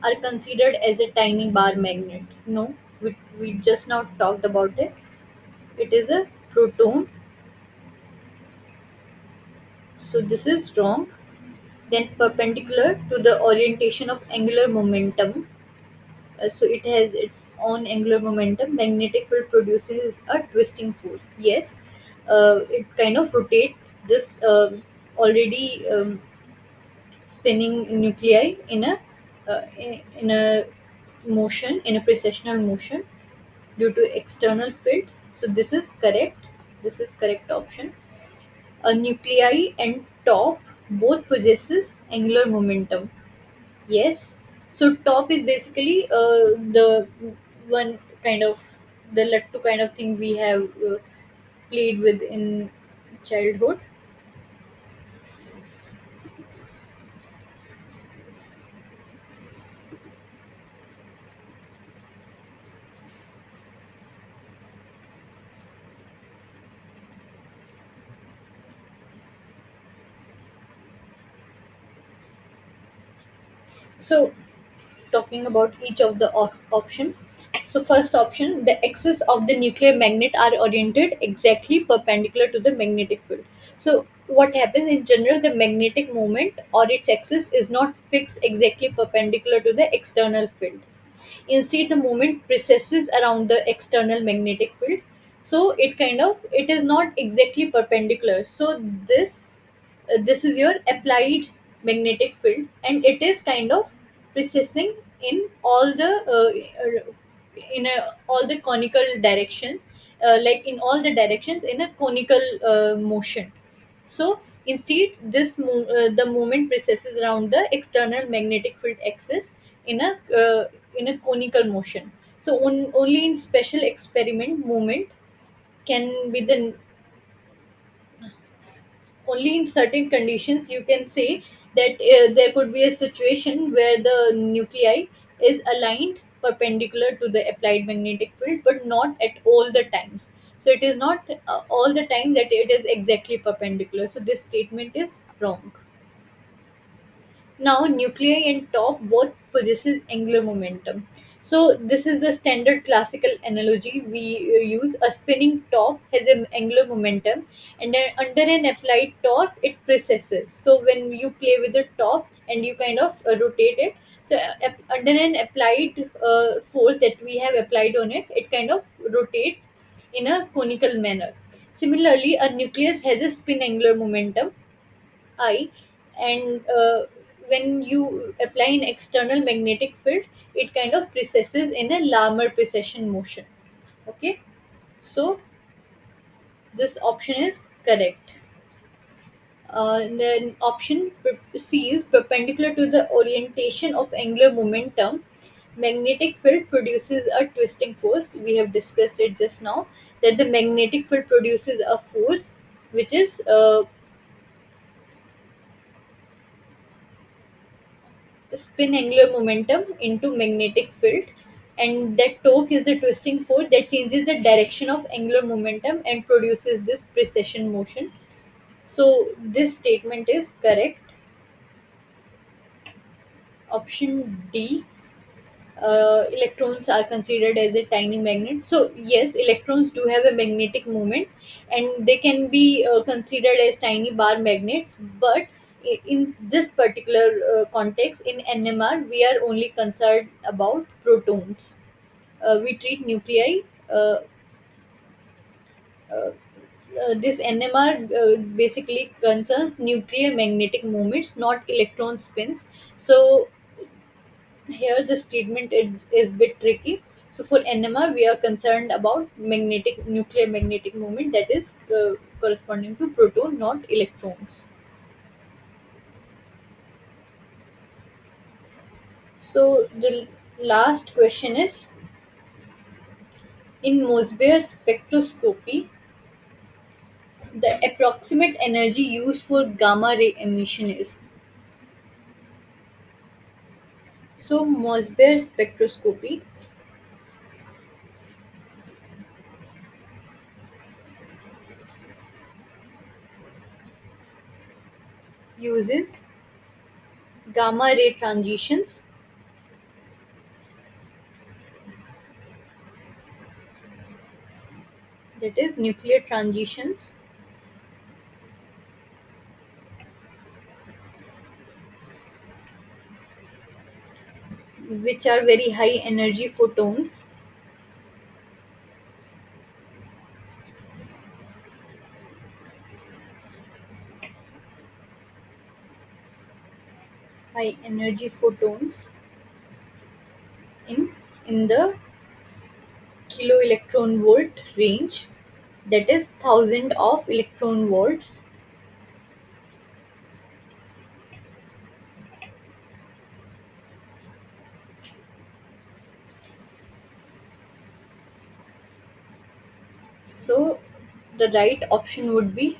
are considered as a tiny bar magnet. No, we just now talked about it. It is a proton. So this is wrong. Then perpendicular to the orientation of angular momentum. So it has its own angular momentum. Magnetic field produces a twisting force. Yes, it kind of rotate this already spinning nuclei in a motion, in a precessional motion due to external field. So this is correct. This is correct option. A nuclei and top both possesses angular momentum. Yes. So top is basically the one kind of the lattu kind of thing we have played with in childhood. So talking about each of the option. So first option, the axis of the nuclear magnet are oriented exactly perpendicular to the magnetic field. So what happens in general, the magnetic moment or its axis is not fixed exactly perpendicular to the external field. Instead, the moment precesses around the external magnetic field. So it is not exactly perpendicular. So this is your applied magnetic field, and it is kind of precessing in all the conical directions, like in all the directions in a conical motion. So instead the movement precesses around the external magnetic field axis in a conical motion. So only in special experiment movement can be the only in certain conditions you can say that there could be a situation where the nuclei is aligned perpendicular to the applied magnetic field, but not at all the times. So it is not all the time that it is exactly perpendicular, so this statement is wrong. Now, nuclei and top both possesses angular momentum. So this is the standard classical analogy we use. A spinning top has an angular momentum, and then under an applied torque, it precesses. So when you play with the top and you kind of rotate it, so under an applied force that we have applied on it, it kind of rotates in a conical manner. Similarly, a nucleus has a spin angular momentum I, and when you apply an external magnetic field, it kind of precesses in a Larmor precession motion. Okay, so this option is correct. Then option C is perpendicular to the orientation of angular momentum. Magnetic field produces a twisting force. We have discussed it just now that the magnetic field produces a force which is spin angular momentum into magnetic field. and that torque is the twisting force that changes the direction of angular momentum and produces this precession motion. So this statement is correct. Option D, electrons are considered as a tiny magnet. So yes, electrons do have a magnetic moment, and they can be considered as tiny bar magnets. But in this particular context, in NMR, we are only concerned about protons. We treat nuclei. Uh, uh, this NMR basically concerns nuclear magnetic moments, not electron spins. So here the statement is bit tricky. So for NMR, we are concerned about magnetic nuclear magnetic moment, that is corresponding to proton, not electrons. So the last question is, in Mosbaer spectroscopy, the approximate energy used for gamma ray emission is. So Mosbaer spectroscopy uses gamma ray transitions, that is nuclear transitions, which are very high energy photons, high energy photons in in the kilo electron volt range, that is 1000 of electron volts. So the right option would be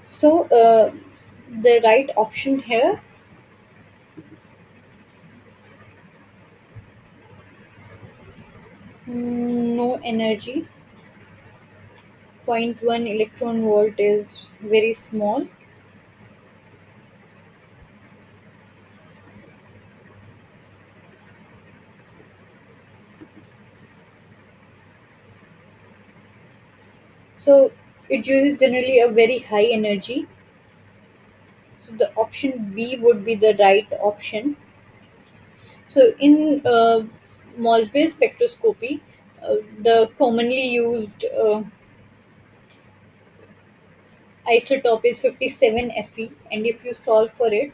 so the right option here, no energy. Zero point 0.1 electron volt is very small. So it uses generally a very high energy. So the option B would be the right option. So in Mosby spectroscopy, the commonly used isotope is 57 Fe, and if you solve for it,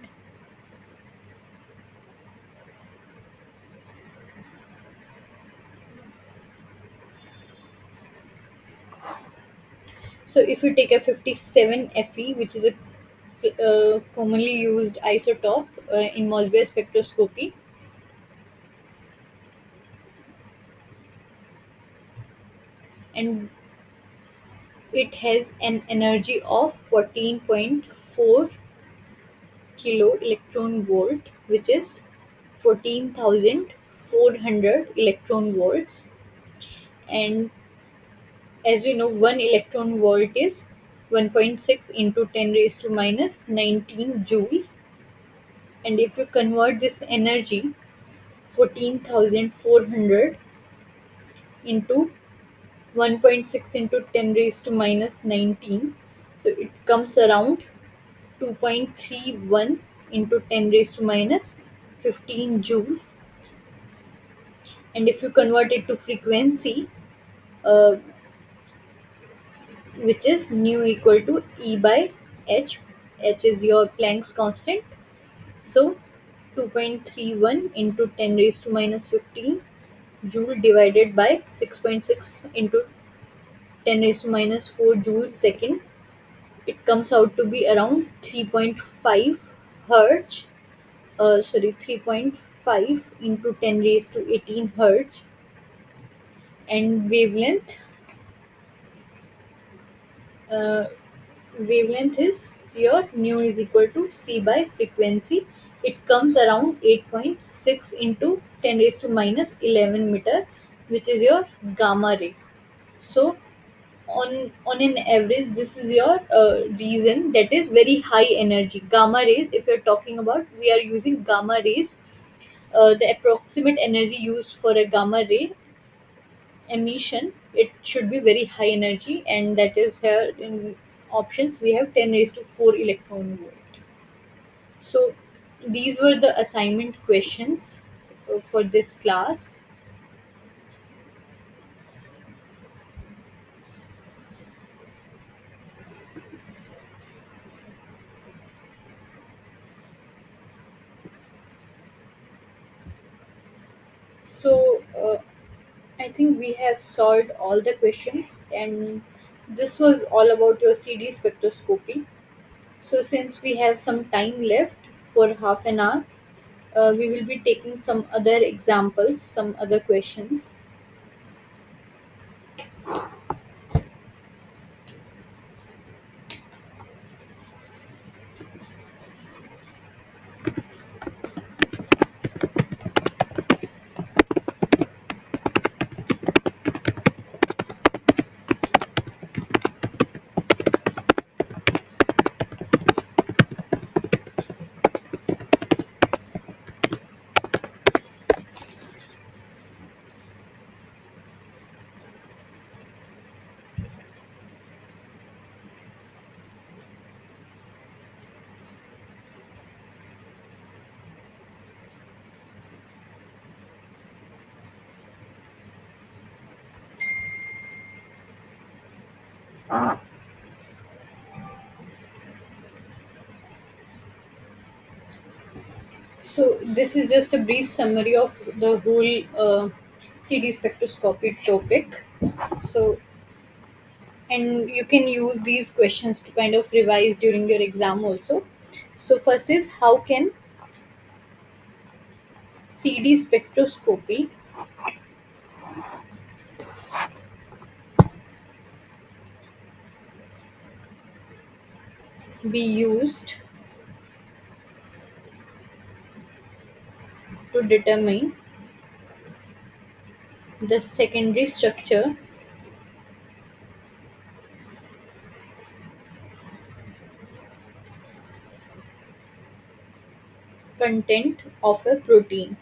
so if you take a 57 Fe, which is a commonly used isotope in Mosby spectroscopy, and it has an energy of 14.4 kilo electron volt, which is 14,400 electron volts. And as we know, 1 electron volt is 1.6 into 10 raised to minus 19 joule. And if you convert this energy, 14,400 into 1.6 into 10 raised to minus 19, So it comes around 2.31 into 10 raised to minus 15 joule. And if you convert it to frequency, uh, which is nu equal to E by h, h is your Planck's constant. So 2.31 into 10 raised to minus 15 joule divided by 6.6 into 10 raised to minus 4 joules second, it comes out to be around 3.5 hertz. 3.5 into 10 raised to 18 hertz. And uh, wavelength is your nu is equal to c by frequency. It comes around 8.6 into 10 raised to minus 11 meter, which is your gamma ray. So on an average, this is your reason that is very high energy gamma rays. If you're talking about, we are using gamma rays. The approximate energy used for a gamma ray emission, it should be very high energy, and that is here in options we have 10 raised to 4 electron volt. So these were the assignment questions for this class. So I think we have solved all the questions, and this was all about your CD spectroscopy. So since we have some time left for half an hour, we will be taking some other examples, some other questions. So this is just a brief summary of the whole CD spectroscopy topic. So, and you can use these questions to kind of revise during your exam also. So first is, how can CD spectroscopy be used to determine the secondary structure, content of a protein?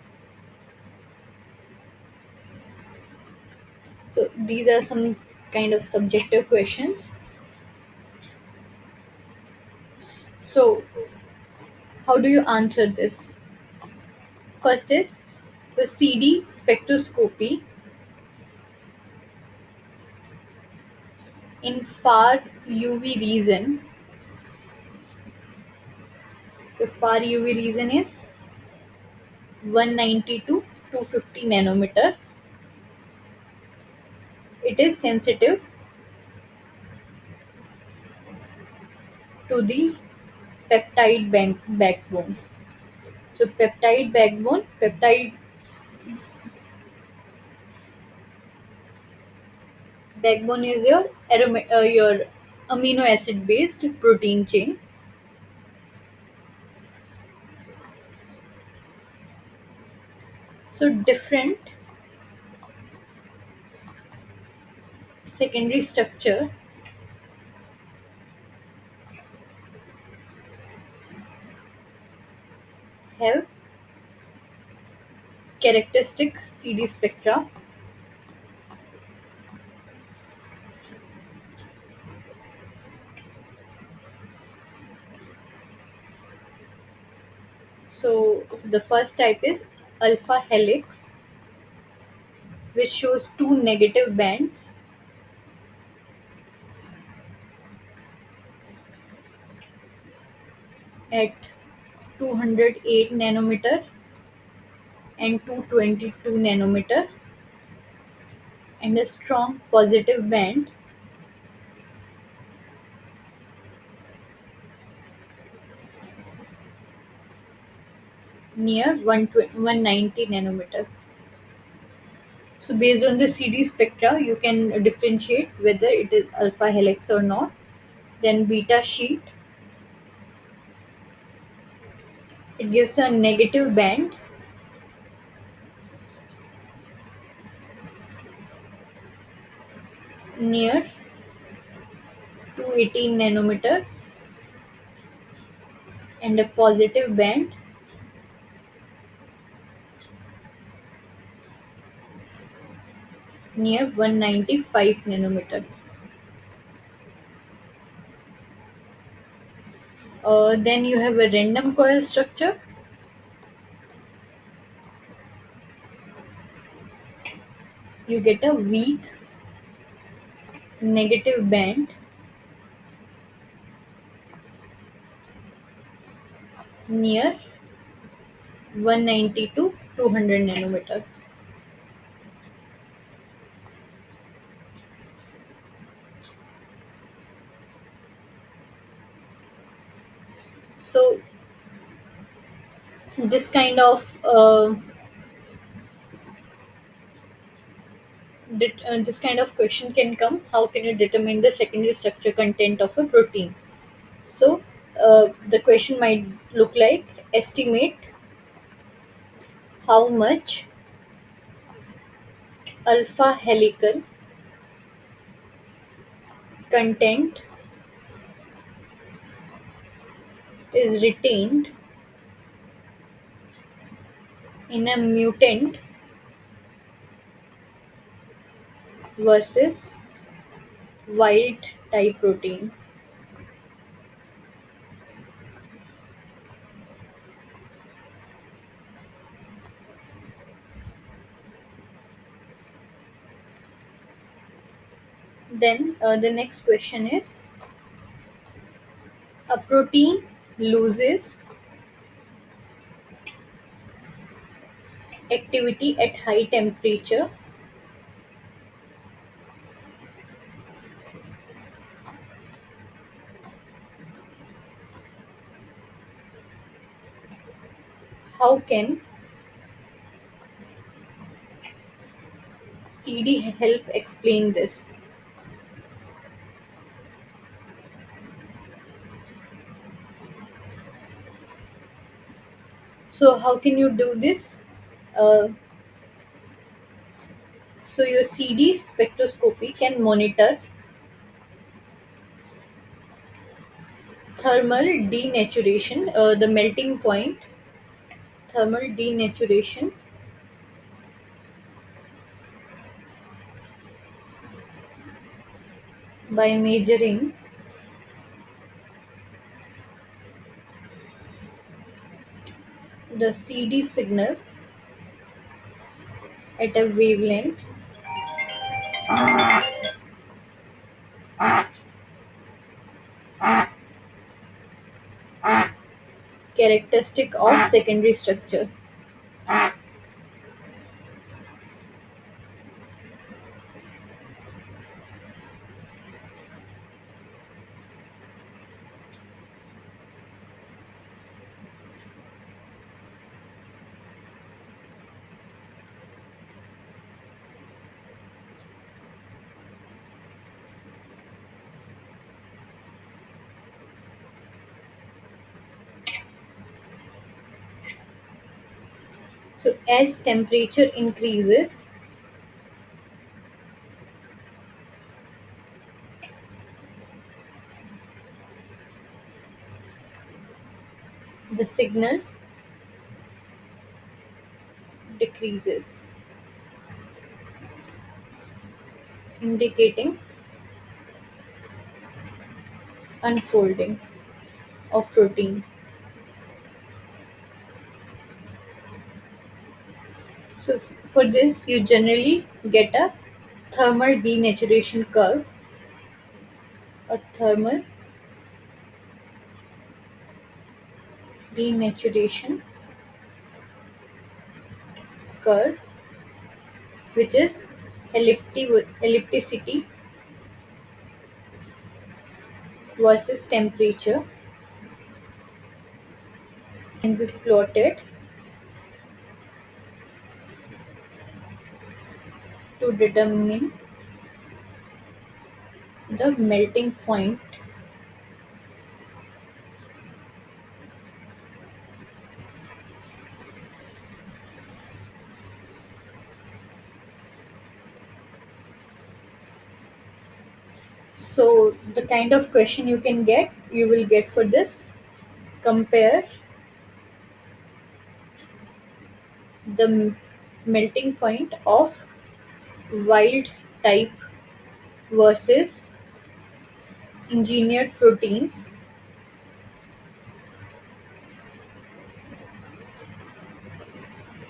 So these are some kind of subjective questions. So how do you answer this? First is, the CD spectroscopy in far UV region. The far UV region is 190 to 250 nanometer. It is sensitive to the backbone. So peptide backbone is your amino acid based protein chain. So different secondary structure have characteristic CD spectra. So the first type is alpha helix, which shows two negative bands at 208 nanometer and 222 nanometer, and a strong positive band near 190 nanometer. So based on the CD spectra, you can differentiate whether it is alpha helix or not. Then beta sheet, it gives a negative band near 218 nanometer and a positive band near 195 nanometer. Then you have a random coil structure. You get a weak negative band near 190 to 200 nanometer. So this kind of this kind of question can come: how can you determine the secondary structure content of a protein? So the question might look like: estimate how much alpha helical content is retained in a mutant versus wild type protein. Then the next question is: a protein loses activity at high temperature. How can CD help explain this? So how can you do this? Uh, so your CD spectroscopy can monitor thermal denaturation, the melting point, thermal denaturation by measuring the CD signal at a wavelength characteristic of secondary structure. So as temperature increases, the signal decreases, indicating unfolding of protein. So for this, you generally get a thermal denaturation curve, a thermal denaturation curve, which is ellipticity versus temperature, can be plotted to determine the melting point. So the kind of question you will get for this: compare the melting point of wild type versus engineered protein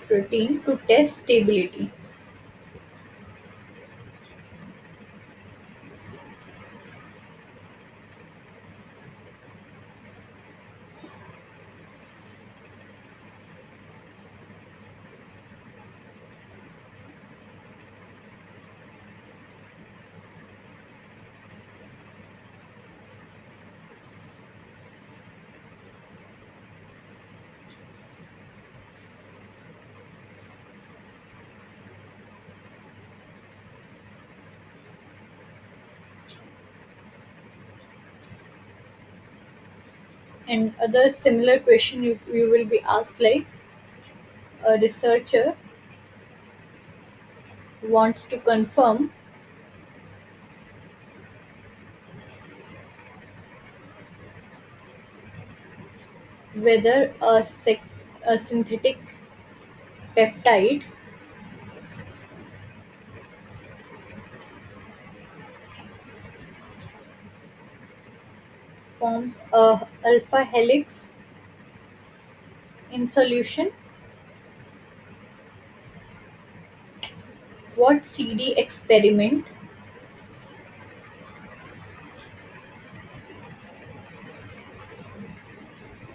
to test stability. And other similar question you will be asked, like a researcher wants to confirm whether a synthetic peptide forms a alpha helix in solution. What CD experiment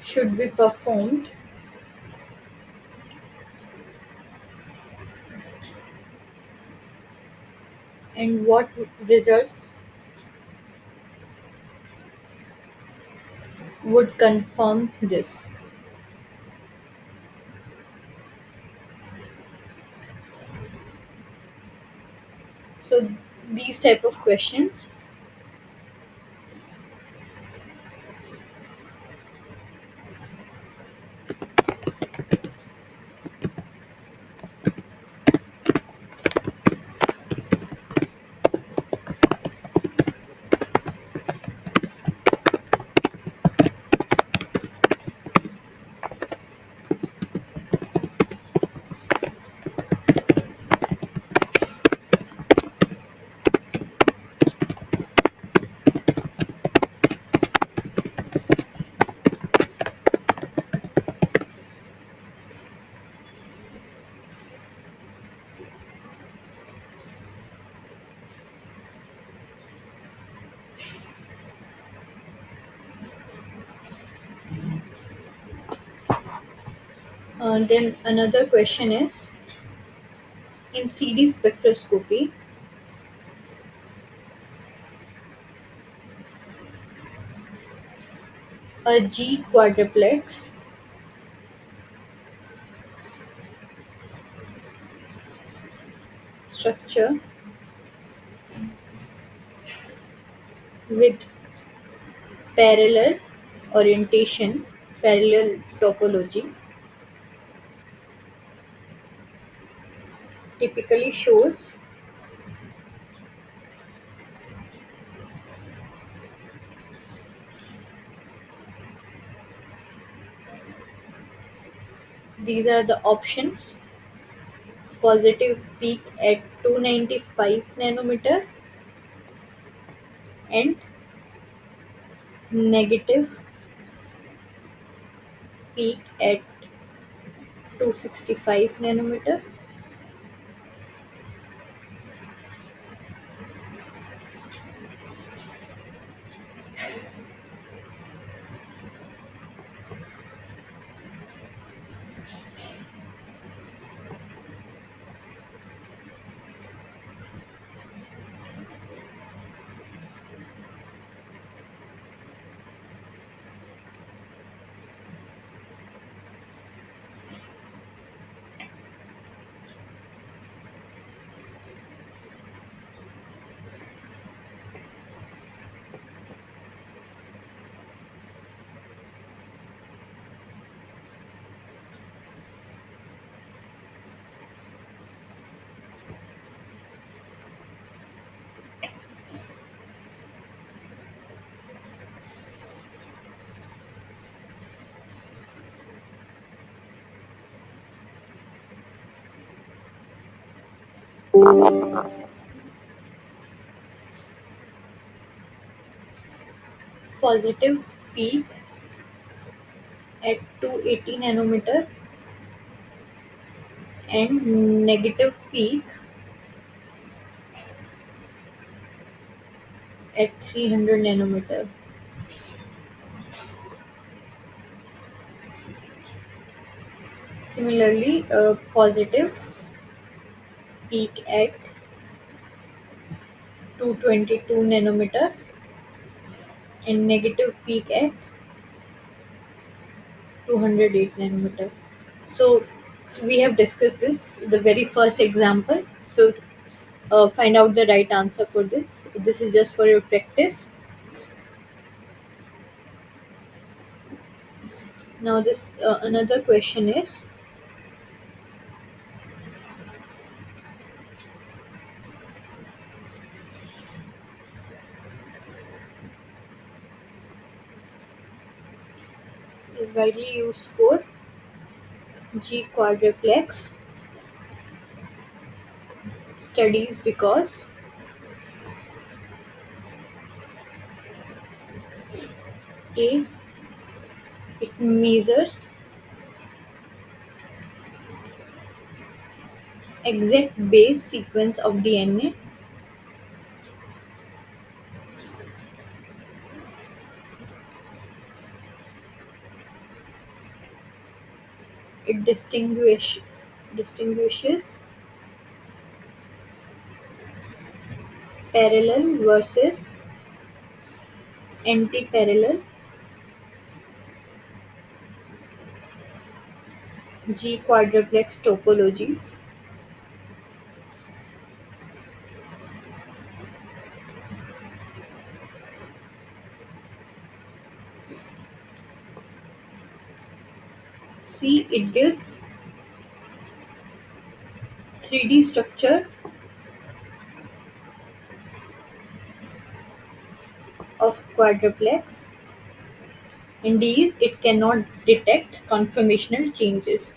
should be performed, and what results would confirm this? So these type of questions. Then another question is, in CD spectroscopy, a G quadruplex structure with parallel orientation, parallel topology, typically shows these are the options: positive peak at 295 nanometer and negative peak at 265 nanometer. Positive peak at 280 nanometer and negative peak at 300 nanometer. Similarly, a positive peak at 222 nanometer and negative peak at 208 nanometer. So we have discussed this, the very first example. So find out the right answer for this. This is just for your practice. Now this another question is widely used for G quadruplex studies because A, it measures exact base sequence of DNA. It distinguishes parallel versus anti-parallel G quadruplex topologies. C, it gives 3D structure of quadruplex. And D is it cannot detect conformational changes.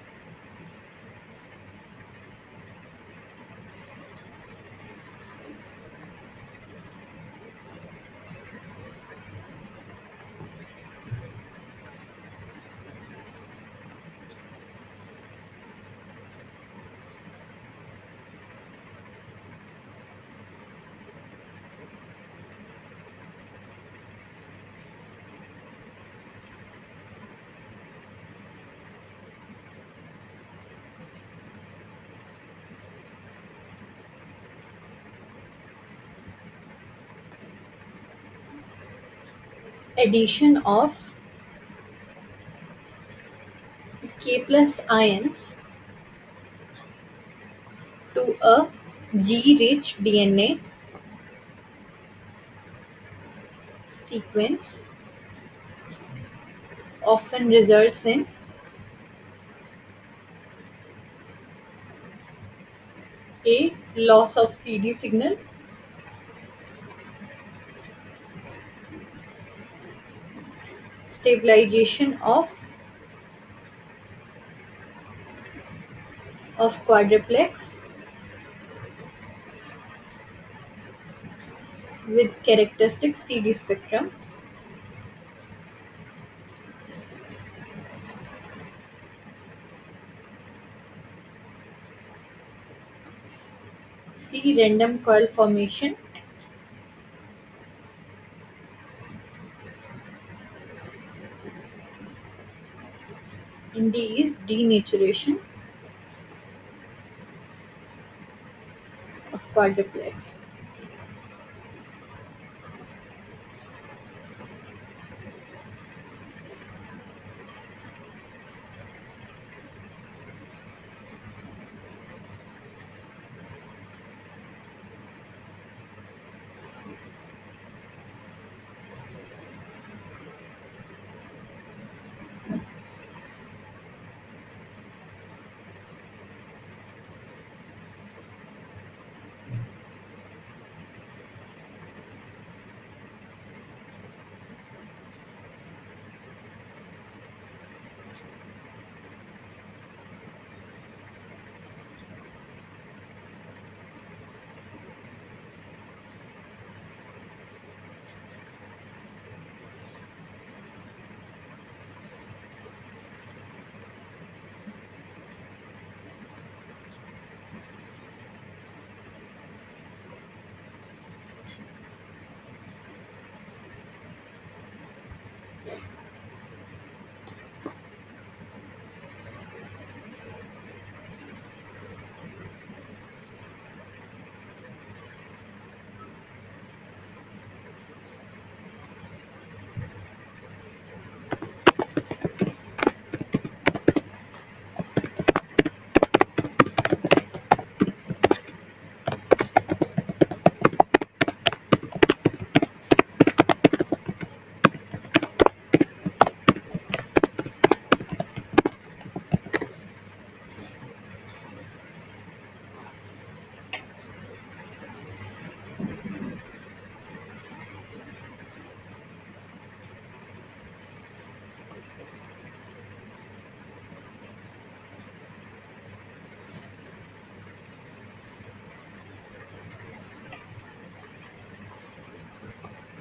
Addition of K plus ions to a G-rich DNA sequence often results in a loss of CD signal, stabilization of quadruplex with characteristic CD spectrum. C, random coil formation. And D is denaturation of quadruplex.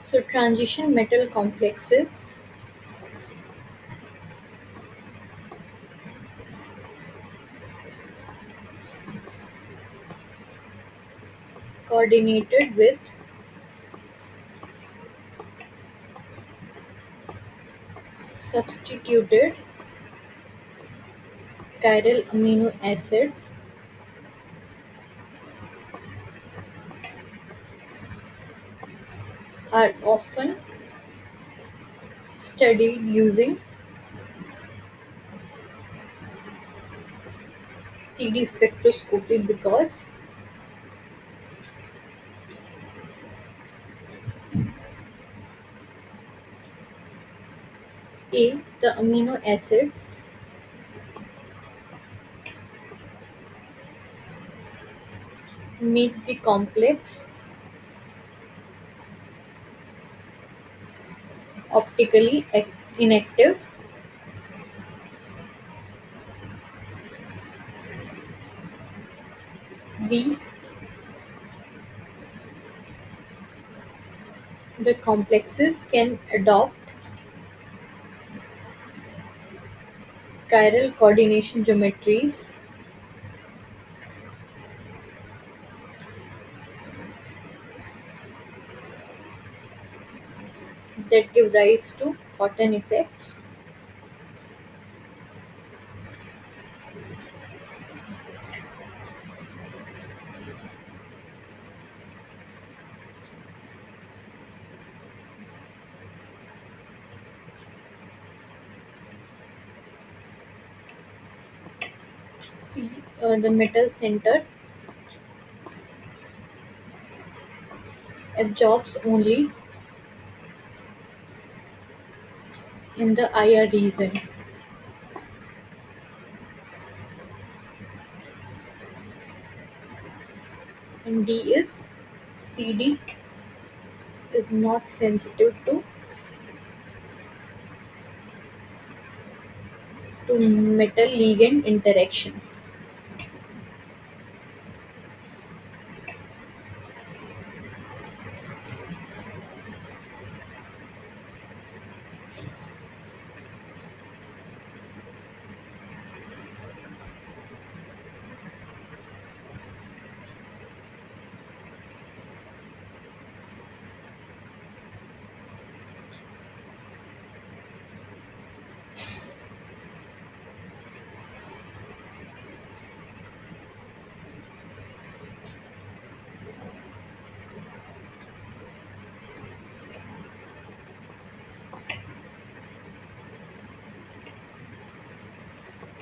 So transition metal complexes coordinated with substituted chiral amino acids are often studied using CD spectroscopy because A. The amino acids make the complex optically inactive. B. The complexes can adopt chiral coordination geometries that give rise to cotton effects. C. The metal center absorbs only in the IR region. And D is CD is not sensitive to metal ligand interactions.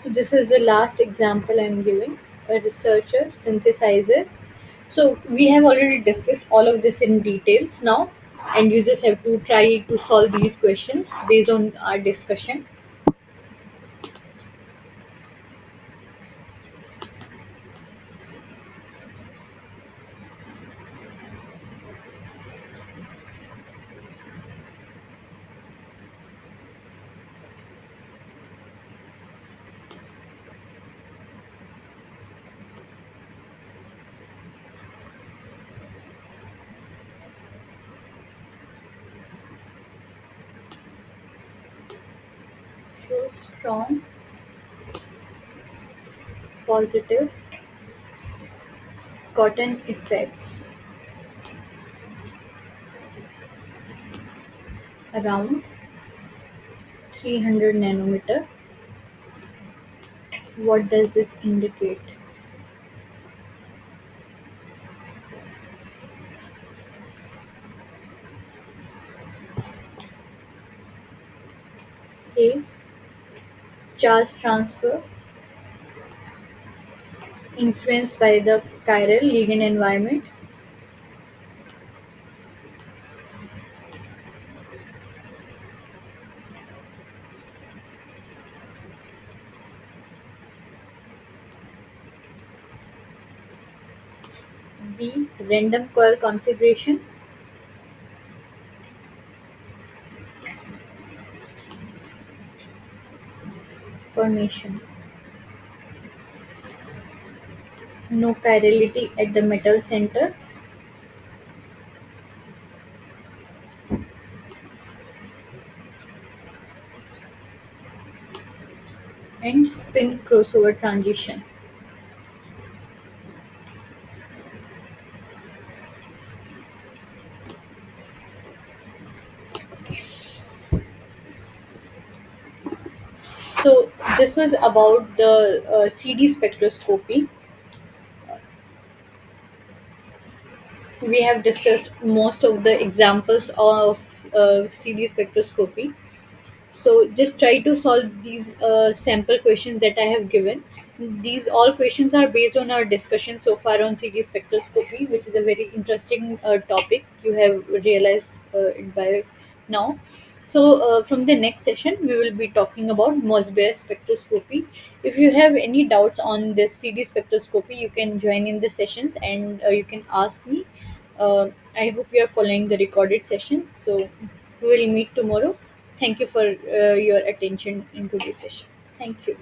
So this is the last example I'm giving. A researcher synthesizes. So we have already discussed all of this in details now, and you just have to try to solve these questions based on our discussion. Show strong positive cotton effects around 300 nanometer. What does this indicate? A. Charge transfer influenced by the chiral ligand environment. B. Random coil configuration formation. No chirality at the metal center. and spin crossover transition. So this was about the CD spectroscopy. We have discussed most of the examples of CD spectroscopy. So just try to solve these sample questions that I have given. These all questions are based on our discussion so far on CD spectroscopy, which is a very interesting topic. You have realized it by now. So from the next session, we will be talking about Mosby spectroscopy. If you have any doubts on this CD spectroscopy, you can join in the sessions and you can ask me. I hope you are following the recorded sessions. So we will meet tomorrow. Thank you for your attention in today's session. Thank you.